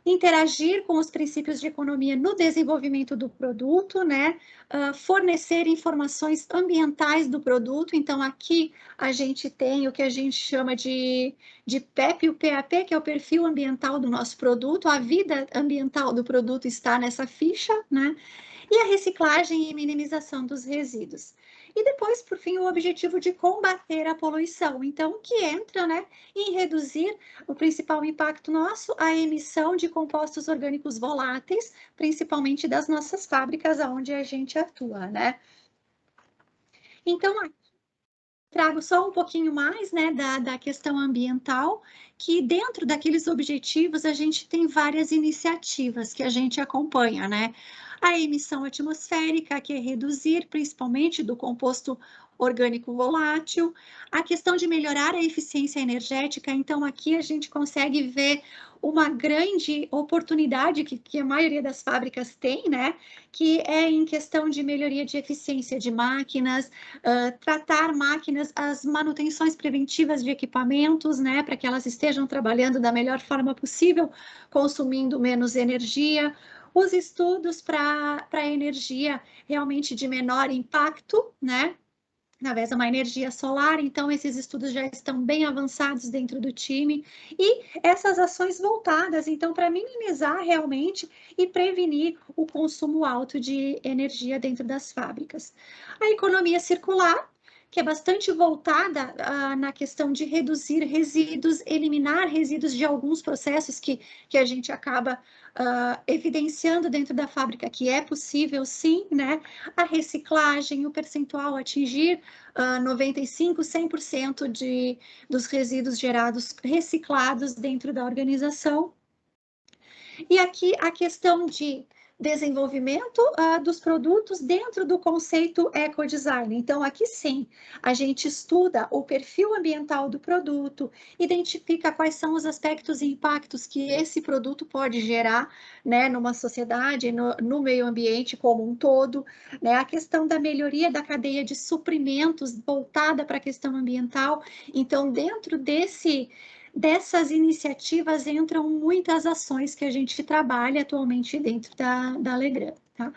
interagir com os princípios de economia no desenvolvimento do produto, né? Fornecer informações ambientais do produto. Então, aqui a gente tem o que a gente chama de PEP e o PAP, que é o perfil ambiental do nosso produto. A vida ambiental do produto está nessa ficha, né? E a reciclagem e minimização dos resíduos. E depois, por fim, o objetivo de combater a poluição. Então, que entra, né, em reduzir o principal impacto nosso, a emissão de compostos orgânicos voláteis, principalmente das nossas fábricas onde a gente atua, né? Então, trago só um pouquinho mais, né, da questão ambiental, que dentro daqueles objetivos a gente tem várias iniciativas que a gente acompanha, né? A emissão atmosférica, que é reduzir principalmente do composto orgânico volátil, a questão de melhorar a eficiência energética, então aqui a gente consegue ver uma grande oportunidade que a maioria das fábricas tem, né, que é em questão de melhoria de eficiência de máquinas, tratar máquinas, as manutenções preventivas de equipamentos, né, para que elas estejam trabalhando da melhor forma possível, consumindo menos energia, os estudos para energia realmente de menor impacto, né, através de uma energia solar, então esses estudos já estão bem avançados dentro do time, e essas ações voltadas, então, para minimizar realmente e prevenir o consumo alto de energia dentro das fábricas. A economia circular, que é bastante voltada na questão de reduzir resíduos, eliminar resíduos de alguns processos que a gente acaba evidenciando dentro da fábrica, que é possível sim, né? A reciclagem, o percentual atingir 95%, 100% dos resíduos gerados reciclados dentro da organização. E aqui a questão de desenvolvimento dos produtos dentro do conceito ecodesign. Então, aqui sim, a gente estuda o perfil ambiental do produto, identifica quais são os aspectos e impactos que esse produto pode gerar, né, numa sociedade, no meio ambiente como um todo, né, a questão da melhoria da cadeia de suprimentos voltada para a questão ambiental. Então, dentro dessas iniciativas entram muitas ações que a gente trabalha atualmente dentro da Alegrã, tá?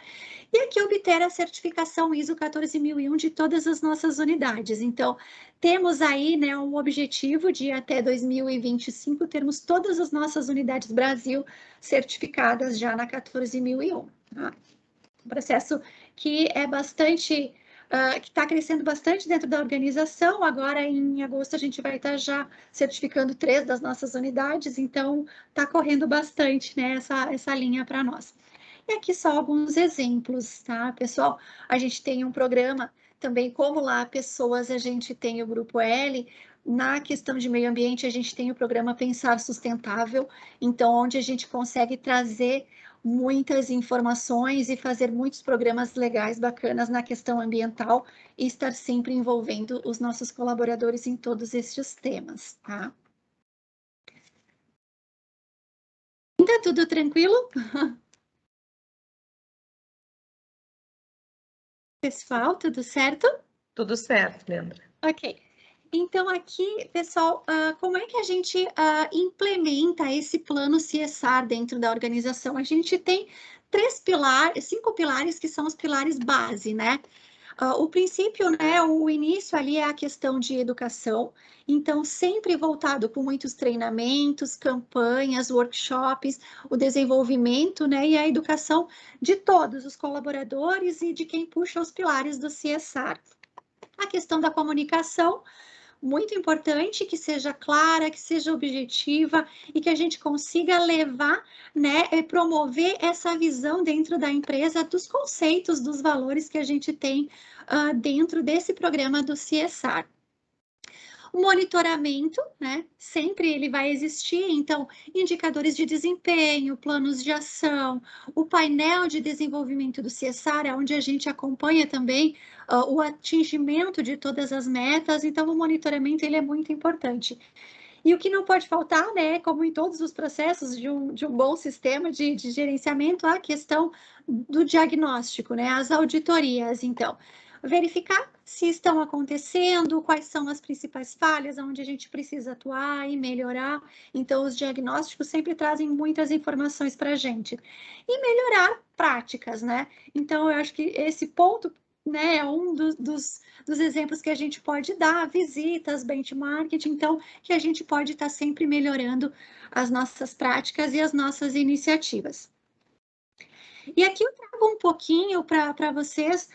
E aqui obter a certificação ISO 14001 de todas as nossas unidades. Então, temos aí, né, um objetivo de até 2025 termos todas as nossas unidades Brasil certificadas já na 14001, tá? Um processo que é bastante... que está crescendo bastante dentro da organização. Agora, em agosto, a gente vai estar já certificando 3 das nossas unidades, então está correndo bastante, né, essa linha para nós. E aqui só alguns exemplos, tá, pessoal? A gente tem um programa também, como lá pessoas, a gente tem o Grupo L. Na questão de meio ambiente, a gente tem o programa Pensar Sustentável, então, onde a gente consegue trazer muitas informações e fazer muitos programas legais, bacanas na questão ambiental e estar sempre envolvendo os nossos colaboradores em todos estes temas, tá? Tá tudo tranquilo? Pessoal, tudo certo? Tudo certo, Leandra. Ok. Então, aqui, pessoal, como é que a gente implementa esse plano CSR dentro da organização? A gente tem 5 pilares que são os pilares base, né? O princípio, né, o início ali é a questão de educação, então sempre voltado com muitos treinamentos, campanhas, workshops, o desenvolvimento, né, e a educação de todos os colaboradores e de quem puxa os pilares do CSR. A questão da comunicação, muito importante, que seja clara, que seja objetiva e que a gente consiga levar, né, promover essa visão dentro da empresa dos conceitos, dos valores que a gente tem dentro desse programa do CSR. O monitoramento, né, sempre ele vai existir, então, indicadores de desempenho, planos de ação, o painel de desenvolvimento do CSR, onde a gente acompanha também o atingimento de todas as metas, então o monitoramento ele é muito importante. E o que não pode faltar, né, como em todos os processos de um bom sistema de gerenciamento, a questão do diagnóstico, né, as auditorias, então, verificar se estão acontecendo, quais são as principais falhas, onde a gente precisa atuar e melhorar. Então, os diagnósticos sempre trazem muitas informações para a gente. E melhorar práticas, né? Então, eu acho que esse ponto, né, é um dos exemplos que a gente pode dar, visitas, benchmarking, então, que a gente pode estar sempre melhorando as nossas práticas e as nossas iniciativas. E aqui eu trago um pouquinho para vocês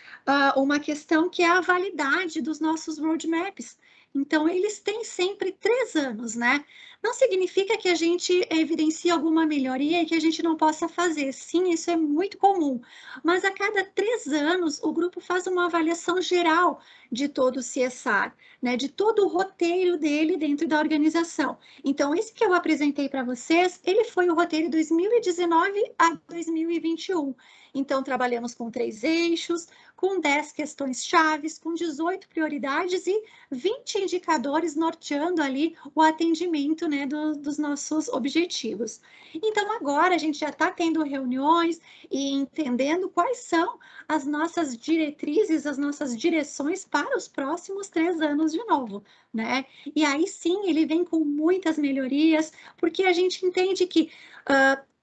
uma questão que é a validade dos nossos roadmaps. Então, eles têm sempre 3 anos, né? Não significa que a gente evidencie alguma melhoria e que a gente não possa fazer. Sim, isso é muito comum. Mas a cada 3 anos, o grupo faz uma avaliação geral de todo o CSR, né? De todo o roteiro dele dentro da organização. Então, esse que eu apresentei para vocês, ele foi o roteiro 2019 a 2021. Então, trabalhamos com 3 eixos, com 10 questões chaves, com 18 prioridades e 20 indicadores norteando ali o atendimento, né, dos nossos objetivos. Então, agora a gente já está tendo reuniões e entendendo quais são as nossas diretrizes, as nossas direções para os próximos 3 anos de novo, né? E aí sim, ele vem com muitas melhorias, porque a gente entende que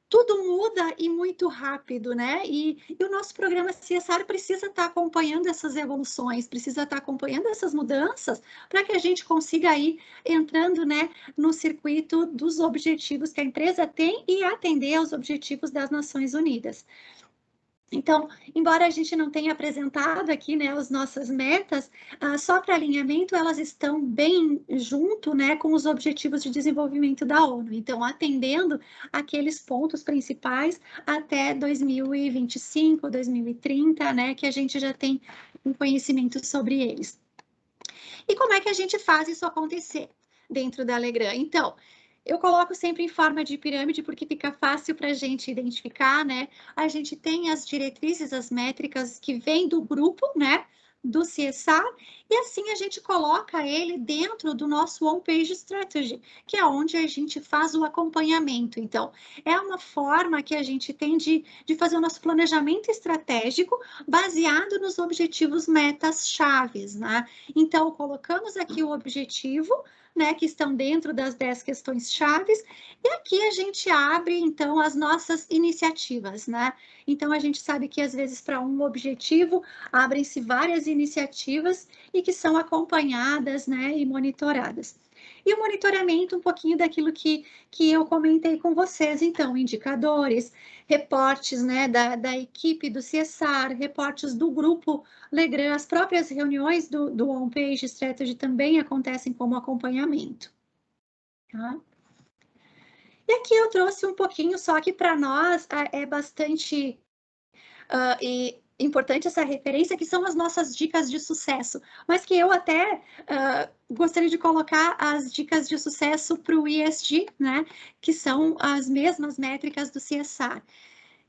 tudo muda e muito rápido, né? E o nosso programa CSR precisa estar acompanhando essas evoluções, precisa estar acompanhando essas mudanças para que a gente consiga ir entrando, né, no circuito dos objetivos que a empresa tem e atender aos objetivos das Nações Unidas. Então, embora a gente não tenha apresentado aqui, né, as nossas metas, só para alinhamento, elas estão bem junto, né, com os objetivos de desenvolvimento da ONU. Então, atendendo aqueles pontos principais até 2025, 2030, né, que a gente já tem um conhecimento sobre eles. E como é que a gente faz isso acontecer dentro da Legrand? Então, eu coloco sempre em forma de pirâmide, porque fica fácil para a gente identificar, né? A gente tem as diretrizes, as métricas que vêm do grupo, né? Do CSR, e assim a gente coloca ele dentro do nosso on-page strategy, que é onde a gente faz o acompanhamento. Então, é uma forma que a gente tem de fazer o nosso planejamento estratégico baseado nos objetivos metas chaves, né? Então, colocamos aqui o objetivo, né, que estão dentro das 10 questões chaves, e aqui a gente abre, então, as nossas iniciativas, né? Então, a gente sabe que, às vezes, para um objetivo, abrem-se várias iniciativas e que são acompanhadas, né, e monitoradas. E o monitoramento, um pouquinho daquilo que eu comentei com vocês, então, indicadores, reportes, né, da equipe do CSR, reportes do grupo Legrand, as próprias reuniões do on-page strategy também acontecem como acompanhamento. Tá? E aqui eu trouxe um pouquinho, só que para nós é bastante e importante essa referência, que são as nossas dicas de sucesso, mas que eu até gostaria de colocar as dicas de sucesso para o ESG, né, que são as mesmas métricas do CSR.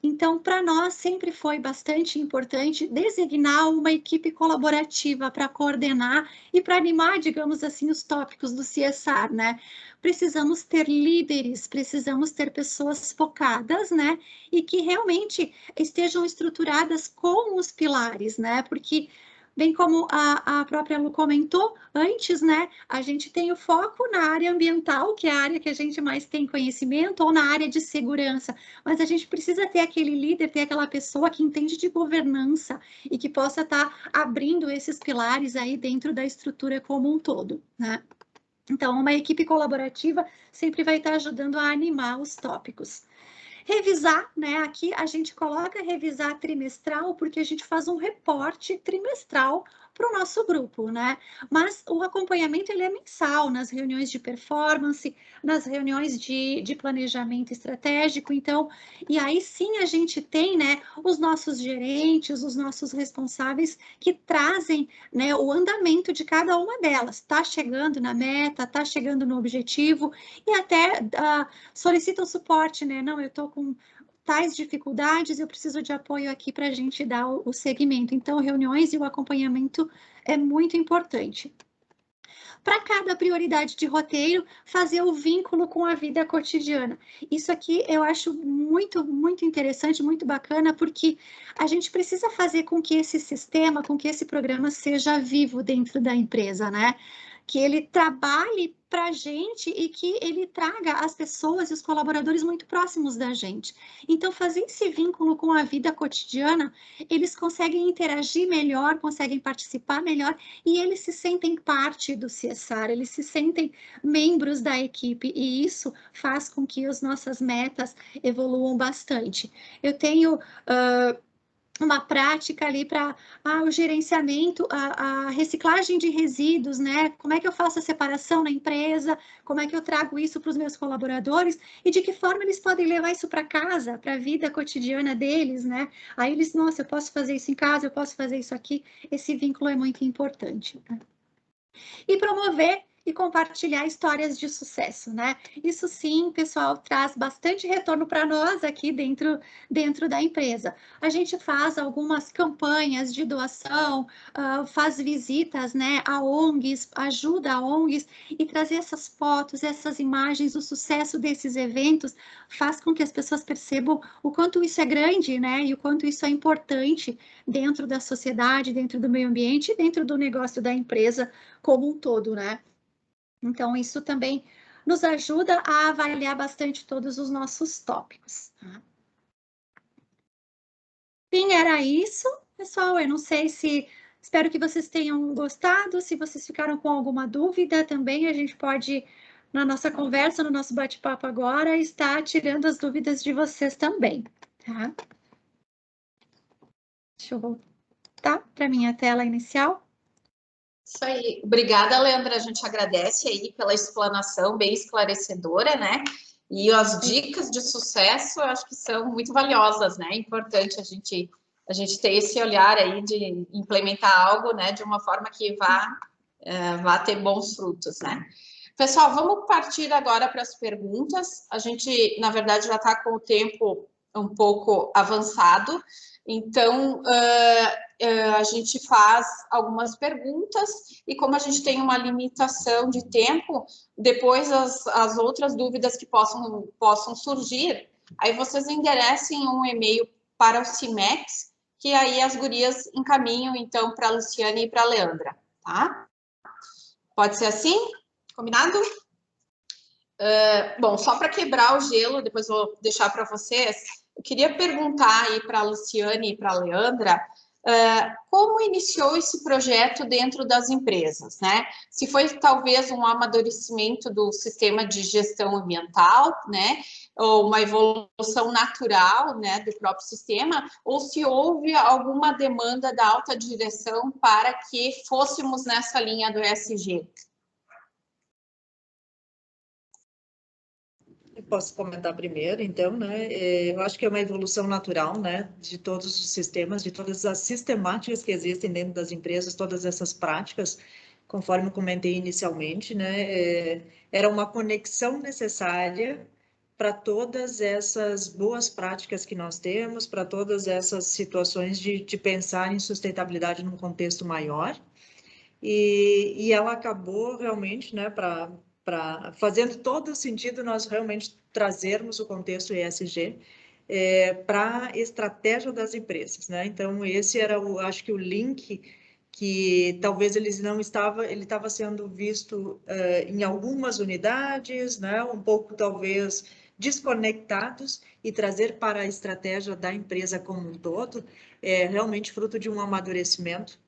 Então, para nós, sempre foi bastante importante designar uma equipe colaborativa para coordenar e para animar, digamos assim, os tópicos do CSR, né? Precisamos ter líderes, precisamos ter pessoas focadas, né? E que realmente estejam estruturadas com os pilares, né? Porque, bem como a própria Lu comentou antes, né? A gente tem o foco na área ambiental, que é a área que a gente mais tem conhecimento, ou na área de segurança, mas a gente precisa ter aquele líder, ter aquela pessoa que entende de governança e que possa estar abrindo esses pilares aí dentro da estrutura como um todo, né? Então, uma equipe colaborativa sempre vai estar ajudando a animar os tópicos. Revisar, né? Aqui a gente coloca revisar trimestral, porque a gente faz um reporte trimestral para o nosso grupo, né? Mas o acompanhamento ele é mensal, nas reuniões de performance, nas reuniões de planejamento estratégico, então, e aí sim a gente tem, né, os nossos gerentes, os nossos responsáveis que trazem, né, o andamento de cada uma delas, tá chegando na meta, tá chegando no objetivo, e até solicitam suporte, né? Não, eu estou com tais dificuldades, eu preciso de apoio aqui para a gente dar o segmento. Então, reuniões e o acompanhamento é muito importante. Para cada prioridade de roteiro, fazer o vínculo com a vida cotidiana. Isso aqui eu acho muito, muito interessante, muito bacana, porque a gente precisa fazer com que esse sistema, com que esse programa seja vivo dentro da empresa, né? Que ele trabalhe para a gente e que ele traga as pessoas e os colaboradores muito próximos da gente. Então, fazer esse vínculo com a vida cotidiana, eles conseguem interagir melhor, conseguem participar melhor e eles se sentem parte do CSR, eles se sentem membros da equipe e isso faz com que as nossas metas evoluam bastante. Eu tenho uma prática ali para o gerenciamento, a reciclagem de resíduos, né? Como é que eu faço a separação na empresa? Como é que eu trago isso para os meus colaboradores? E de que forma eles podem levar isso para casa, para a vida cotidiana deles, né? Aí eles, nossa, eu posso fazer isso em casa, eu posso fazer isso aqui. Esse vínculo é muito importante, né? E promover e compartilhar histórias de sucesso, né? Isso sim, pessoal, traz bastante retorno para nós aqui dentro da empresa. A gente faz algumas campanhas de doação, faz visitas, né, a ONGs, ajuda a ONGs e trazer essas fotos, essas imagens, o sucesso desses eventos faz com que as pessoas percebam o quanto isso é grande, né, e o quanto isso é importante dentro da sociedade, dentro do meio ambiente e dentro do negócio da empresa como um todo, né? Então, isso também nos ajuda a avaliar bastante todos os nossos tópicos. Enfim, era isso, pessoal. Eu não sei se... Espero que vocês tenham gostado. Se vocês ficaram com alguma dúvida também, a gente pode, na nossa conversa, no nosso bate-papo agora, estar tirando as dúvidas de vocês também, tá? Deixa eu voltar para a minha tela inicial. Isso aí. Obrigada, Leandra. A gente agradece aí pela explanação bem esclarecedora, né? E as dicas de sucesso, eu acho que são muito valiosas, né? É importante a gente ter esse olhar aí de implementar algo, né? De uma forma que vá ter bons frutos, né? Pessoal, vamos partir agora para as perguntas. A gente, na verdade, já está com o tempo um pouco avançado. Então, a gente faz algumas perguntas e como a gente tem uma limitação de tempo, depois as outras dúvidas que possam surgir, aí vocês enderecem um e-mail para o CIMEX, que aí as gurias encaminham, então, para a Luciane e para a Leandra, tá? Pode ser assim? Combinado? Bom, só para quebrar o gelo, depois vou deixar para vocês, eu queria perguntar aí para a Luciane e para a Leandra como iniciou esse projeto dentro das empresas, né? Se foi talvez um amadurecimento do sistema de gestão ambiental, né? Ou uma evolução natural, né, do próprio sistema, ou se houve alguma demanda da alta direção para que fôssemos nessa linha do ESG. posso comentar primeiro, então, né? Eu acho que é uma evolução natural, né, de todos os sistemas, de todas as sistemáticas que existem dentro das empresas, todas essas práticas, conforme eu comentei inicialmente, né? Era uma conexão necessária para todas essas boas práticas que nós temos, para todas essas situações de pensar em sustentabilidade num contexto maior. E ela acabou realmente, né, fazendo todo o sentido nós realmente trazermos o contexto ESG para a estratégia das empresas, né? Então, esse era, acho que o link que talvez ele estava sendo visto em algumas unidades, né? Um pouco, talvez, desconectados, e trazer para a estratégia da empresa como um todo, realmente fruto de um amadurecimento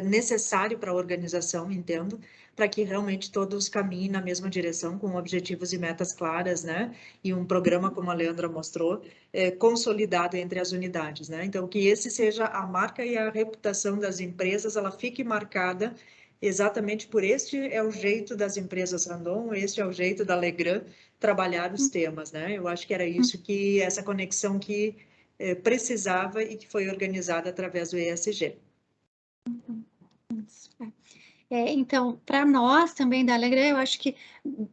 necessário para a organização, entendo, para que realmente todos caminhem na mesma direção, com objetivos e metas claras, né? E um programa, como a Leandra mostrou, consolidado entre as unidades, né? Então, que esse seja a marca e a reputação das empresas, ela fique marcada exatamente por este é o jeito das empresas Randon, este é o jeito da Legrand trabalhar os temas, né? Eu acho que era isso que, essa conexão que precisava e que foi organizada através do ESG. Então, para nós também da Alegra, eu acho que,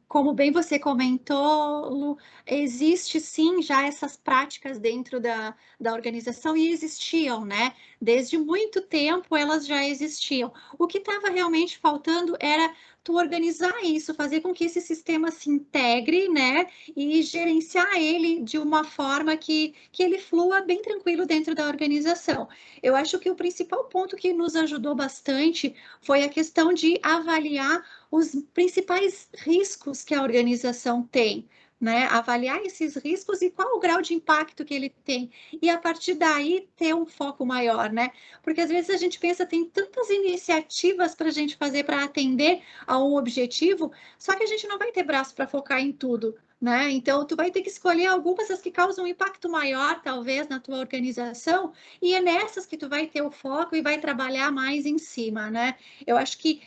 como bem você comentou, Lu, existe sim já essas práticas dentro da organização e existiam, né? Desde muito tempo elas já existiam. O que estava realmente faltando era tu organizar isso, fazer com que esse sistema se integre, né? E gerenciar ele de uma forma que ele flua bem tranquilo dentro da organização. Eu acho que o principal ponto que nos ajudou bastante foi a questão de avaliar os principais riscos que a organização tem, né? Avaliar esses riscos e qual o grau de impacto que ele tem. E a partir daí ter um foco maior, né? Porque às vezes a gente pensa, tem tantas iniciativas para a gente fazer para atender a um objetivo, só que a gente não vai ter braço para focar em tudo. Né? Então, tu vai ter que escolher algumas das que causam um impacto maior, talvez, na tua organização, e é nessas que tu vai ter o foco e vai trabalhar mais em cima, né? Eu acho que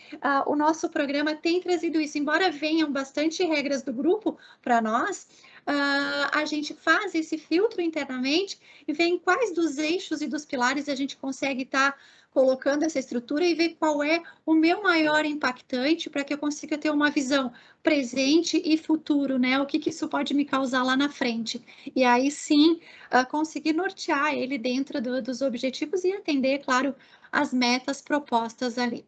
o nosso programa tem trazido isso, embora venham bastante regras do grupo para nós, a gente faz esse filtro internamente e vê em quais dos eixos e dos pilares a gente consegue estar colocando essa estrutura e ver qual é o meu maior impactante para que eu consiga ter uma visão presente e futuro, né? O que isso pode me causar lá na frente. E aí sim, conseguir nortear ele dentro dos objetivos e atender, claro, as metas propostas ali.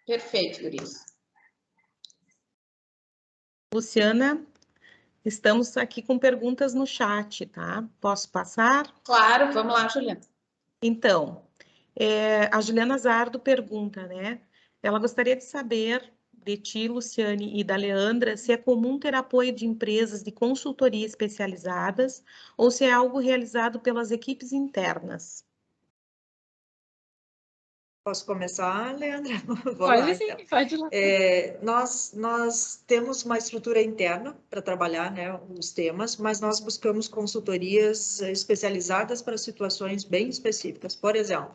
Perfeito, Guris. Luciana, estamos aqui com perguntas no chat, tá? Posso passar? Claro, vamos lá, Juliana. Então, a Juliana Zardo pergunta, né? Ela gostaria de saber de ti, Luciane, e da Leandra, se é comum ter apoio de empresas de consultoria especializadas ou se é algo realizado pelas equipes internas. Posso começar, Leandra? Pode sim, então. Pode ir lá. Nós temos uma estrutura interna para trabalhar, né, os temas, mas nós buscamos consultorias especializadas para situações bem específicas. Por exemplo,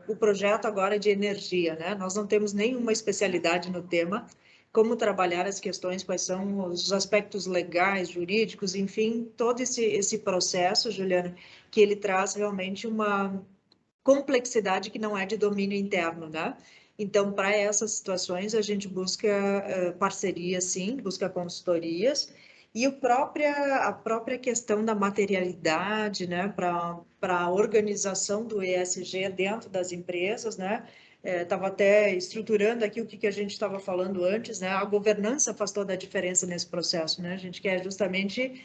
o projeto agora de energia, né? Nós não temos nenhuma especialidade no tema, como trabalhar as questões, quais são os aspectos legais, jurídicos, enfim, todo esse processo, Juliana, que ele traz realmente uma complexidade que não é de domínio interno, né? Então, para essas situações, a gente busca parcerias, sim, busca consultorias, e a própria questão da materialidade, né, para a organização do ESG dentro das empresas, né? Estava até estruturando aqui o que a gente estava falando antes, né? A governança faz toda a diferença nesse processo, né? A gente quer justamente,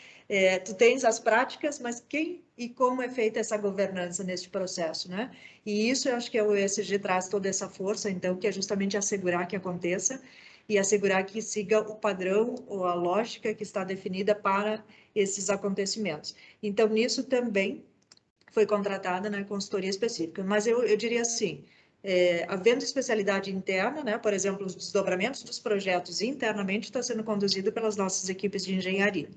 tu tens as práticas, mas quem e como é feita essa governança nesse processo, né? E isso eu acho que o ESG traz toda essa força, então, que é justamente assegurar que aconteça e assegurar que siga o padrão ou a lógica que está definida para esses acontecimentos. Então, nisso também foi contratada, né, consultoria específica. Mas eu diria assim, havendo especialidade interna, né, por exemplo, os desdobramentos dos projetos internamente está sendo conduzido pelas nossas equipes de engenharia.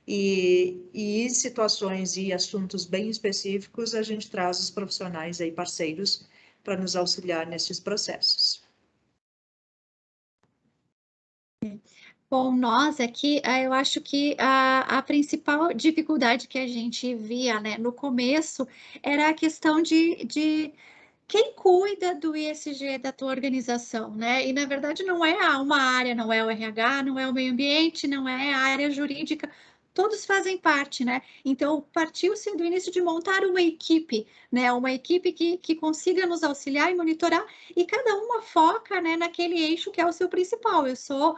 E situações e assuntos bem específicos, a gente traz os profissionais aí, parceiros, para nos auxiliar nesses processos. Bom, nós aqui, eu acho que a principal dificuldade que a gente via, né, no começo era a questão de quem cuida do ISG da tua organização, né? E, na verdade, não é uma área, não é o RH, não é o meio ambiente, não é a área jurídica, todos fazem parte, né? Então, partiu-se do início de montar uma equipe, né? Uma equipe que consiga nos auxiliar e monitorar, e cada uma foca, né, naquele eixo que é o seu principal. Eu sou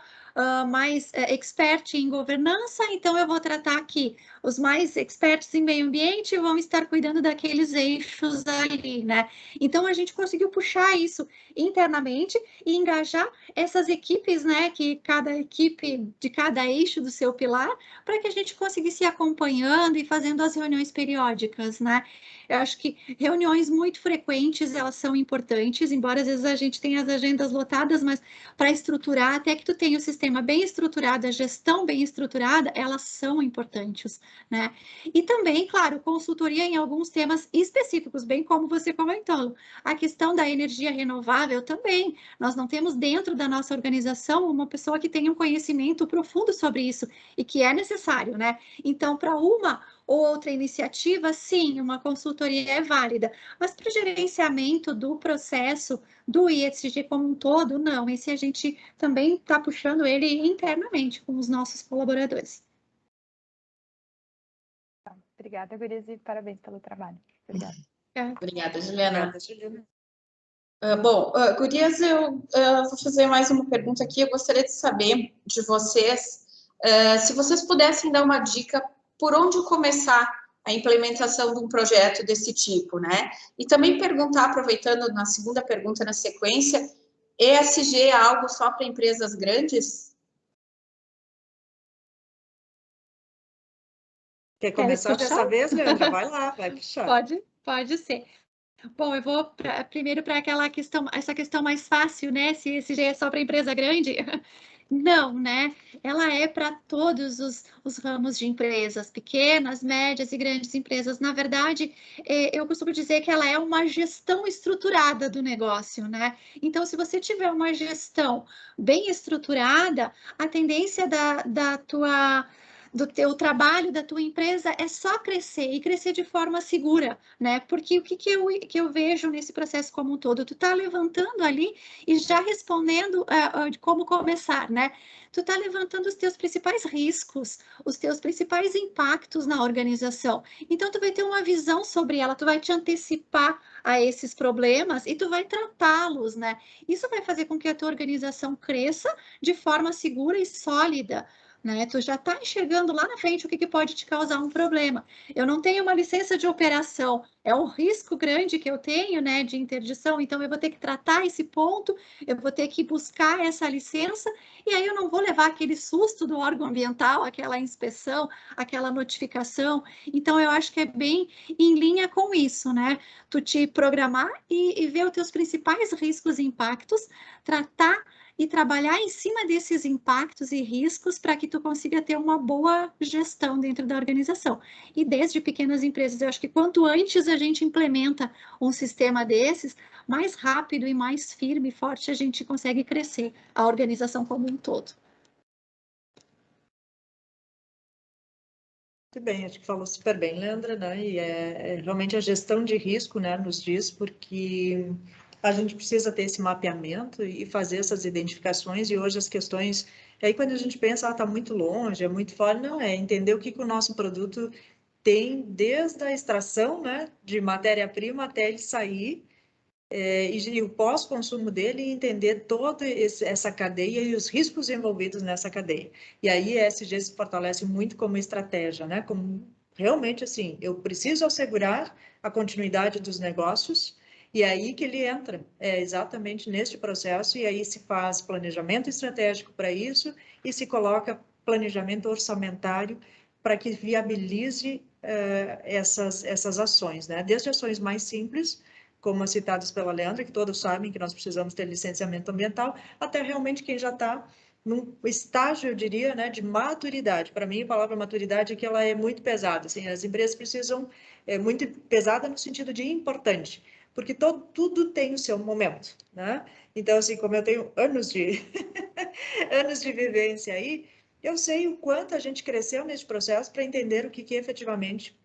mais expert em governança, então eu vou tratar aqui. Os mais experts em meio ambiente vão estar cuidando daqueles eixos ali, né? Então, a gente conseguiu puxar isso internamente e engajar essas equipes, né? Que cada equipe de cada eixo do seu pilar, para que a gente conseguisse ir acompanhando e fazendo as reuniões periódicas, né? Eu acho que reuniões muito frequentes, elas são importantes, embora às vezes a gente tenha as agendas lotadas, mas para estruturar, até que tu tenha o sistema bem estruturado, a gestão bem estruturada, elas são importantes, né? E também, claro, consultoria em alguns temas específicos, bem como você comentou. A questão da energia renovável também. Nós não temos dentro da nossa organização uma pessoa que tenha um conhecimento profundo sobre isso e que é necessário, né? Então, para uma ou outra iniciativa, sim, uma consultoria é válida, mas para o gerenciamento do processo do ISG como um todo, não. Esse a gente também está puxando ele internamente com os nossos colaboradores. Obrigada, Gurias, e parabéns pelo trabalho. Obrigada. Obrigada, Juliana. Bom, Gurias, eu vou fazer mais uma pergunta aqui. Eu gostaria de saber de vocês, se vocês pudessem dar uma dica por onde começar a implementação de um projeto desse tipo, né? E também perguntar, aproveitando na segunda pergunta na sequência, ESG é algo só para empresas grandes? Quer começar dessa vez, Leandra? Vai lá, vai puxar. Pode ser. Bom, eu vou primeiro para essa questão mais fácil, né? Se ESG é só para empresa grande. Não, né? Ela é para todos os ramos de empresas, pequenas, médias e grandes empresas. Na verdade, eu costumo dizer que ela é uma gestão estruturada do negócio, né? Então, se você tiver uma gestão bem estruturada, a tendência do teu trabalho, da tua empresa, é só crescer e crescer de forma segura, né? Porque o que eu vejo nesse processo como um todo? Tu tá levantando ali e já respondendo de como começar, né? Tu tá levantando os teus principais riscos, os teus principais impactos na organização. Então, tu vai ter uma visão sobre ela, tu vai te antecipar a esses problemas e tu vai tratá-los, né? Isso vai fazer com que a tua organização cresça de forma segura e sólida, né? Tu já está enxergando lá na frente o que pode te causar um problema. Eu não tenho uma licença de operação, é um risco grande que eu tenho, né, de interdição, então eu vou ter que tratar esse ponto, eu vou ter que buscar essa licença, e aí eu não vou levar aquele susto do órgão ambiental, aquela inspeção, aquela notificação. Então eu acho que é bem em linha com isso, né? Tu te programar e ver os teus principais riscos e impactos, tratar e trabalhar em cima desses impactos e riscos para que tu consiga ter uma boa gestão dentro da organização. E desde pequenas empresas, eu acho que quanto antes a gente implementa um sistema desses, mais rápido e mais firme e forte a gente consegue crescer a organização como um todo. Muito bem, acho que falou super bem, Leandra, né? E realmente a gestão de risco, né, nos diz, porque a gente precisa ter esse mapeamento e fazer essas identificações, e hoje as questões, aí quando a gente pensa, está muito longe, é muito fora, não, é entender o que o nosso produto tem desde a extração, né, de matéria-prima até ele sair, e o pós-consumo dele, e entender toda essa cadeia e os riscos envolvidos nessa cadeia. E aí a ESG se fortalece muito como estratégia, né, como realmente assim, eu preciso assegurar a continuidade dos negócios. E aí que ele entra, exatamente neste processo, e aí se faz planejamento estratégico para isso, e se coloca planejamento orçamentário para que viabilize essas ações, né? Desde ações mais simples, como as citadas pela Leandra, que todos sabem que nós precisamos ter licenciamento ambiental, até realmente quem já está num estágio, eu diria, né, de maturidade. Para mim, a palavra maturidade é que ela é muito pesada. Assim, as empresas precisam, muito pesada no sentido de importante, porque tudo tem o seu momento, né? Então, assim, como eu tenho anos de, anos de vivência aí, eu sei o quanto a gente cresceu nesse processo para entender o que efetivamente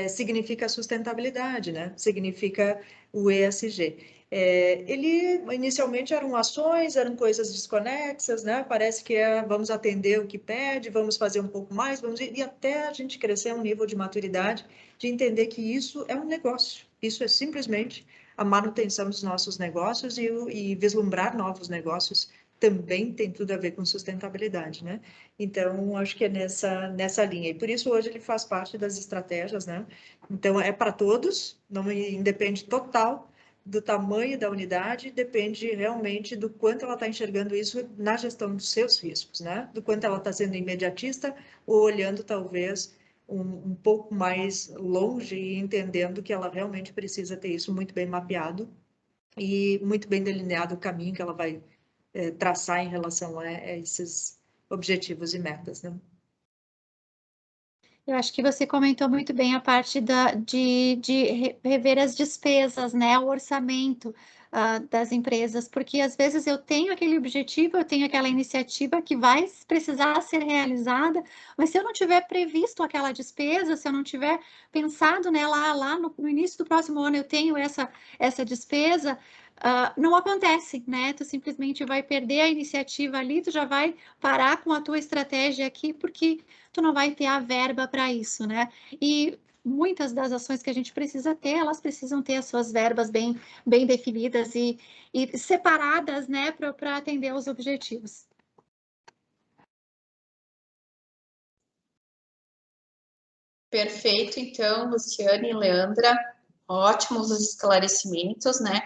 significa sustentabilidade, né? Significa o ESG. Ele inicialmente eram ações, eram coisas desconexas, né? Parece que vamos atender o que pede, vamos fazer um pouco mais, e até a gente crescer a um nível de maturidade de entender que isso é um negócio. Isso é simplesmente a manutenção dos nossos negócios e vislumbrar novos negócios também tem tudo a ver com sustentabilidade, né? Então, acho que é nessa linha. E por isso, hoje, ele faz parte das estratégias, né? Então, é para todos, não independe total do tamanho da unidade, depende realmente do quanto ela está enxergando isso na gestão dos seus riscos, né? Do quanto ela está sendo imediatista ou olhando, talvez, um pouco mais longe e entendendo que ela realmente precisa ter isso muito bem mapeado e muito bem delineado o caminho que ela vai traçar em relação a esses objetivos e metas, né? Eu acho que você comentou muito bem a parte de rever as despesas, né? O orçamento das empresas, porque às vezes eu tenho aquele objetivo, eu tenho aquela iniciativa que vai precisar ser realizada, mas se eu não tiver previsto aquela despesa, se eu não tiver pensado nela lá no início do próximo ano, eu tenho essa despesa, não acontece, né? Tu simplesmente vai perder a iniciativa ali, tu já vai parar com a tua estratégia aqui, porque tu não vai ter a verba para isso, né? E muitas das ações que a gente precisa ter, elas precisam ter as suas verbas bem definidas e separadas, né, para atender os objetivos. Perfeito, então, Luciane e Leandra, ótimos os esclarecimentos, né?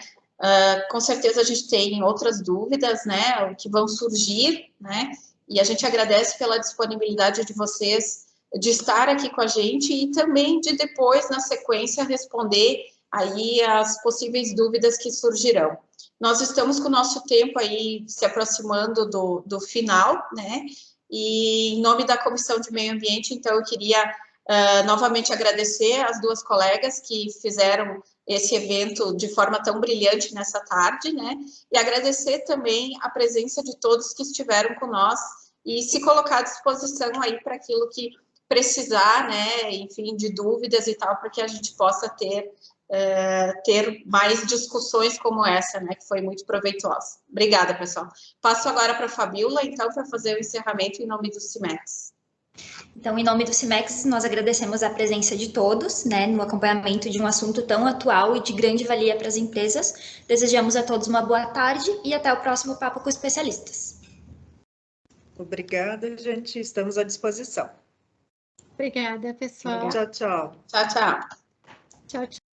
Com certeza a gente tem outras dúvidas, né, que vão surgir, né? E a gente agradece pela disponibilidade de vocês de estar aqui com a gente e também de depois, na sequência, responder aí as possíveis dúvidas que surgirão. Nós estamos com o nosso tempo aí se aproximando do final, né? E em nome da Comissão de Meio Ambiente, então, eu queria novamente agradecer as duas colegas que fizeram esse evento de forma tão brilhante nessa tarde, né? E agradecer também a presença de todos que estiveram com nós e se colocar à disposição aí para aquilo que precisar, né? Enfim, de dúvidas e tal, para que a gente possa ter mais discussões como essa, né? Que foi muito proveitosa. Obrigada, pessoal. Passo agora para a Fabiola, então, para fazer o encerramento em nome do CIMEX. Então, em nome do CIMEX, nós agradecemos a presença de todos, né, no acompanhamento de um assunto tão atual e de grande valia para as empresas. Desejamos a todos uma boa tarde e até o próximo Papo com Especialistas. Obrigada, gente. Estamos à disposição. Obrigada, pessoal. Tchau, tchau. Tchau, tchau. Tchau, tchau.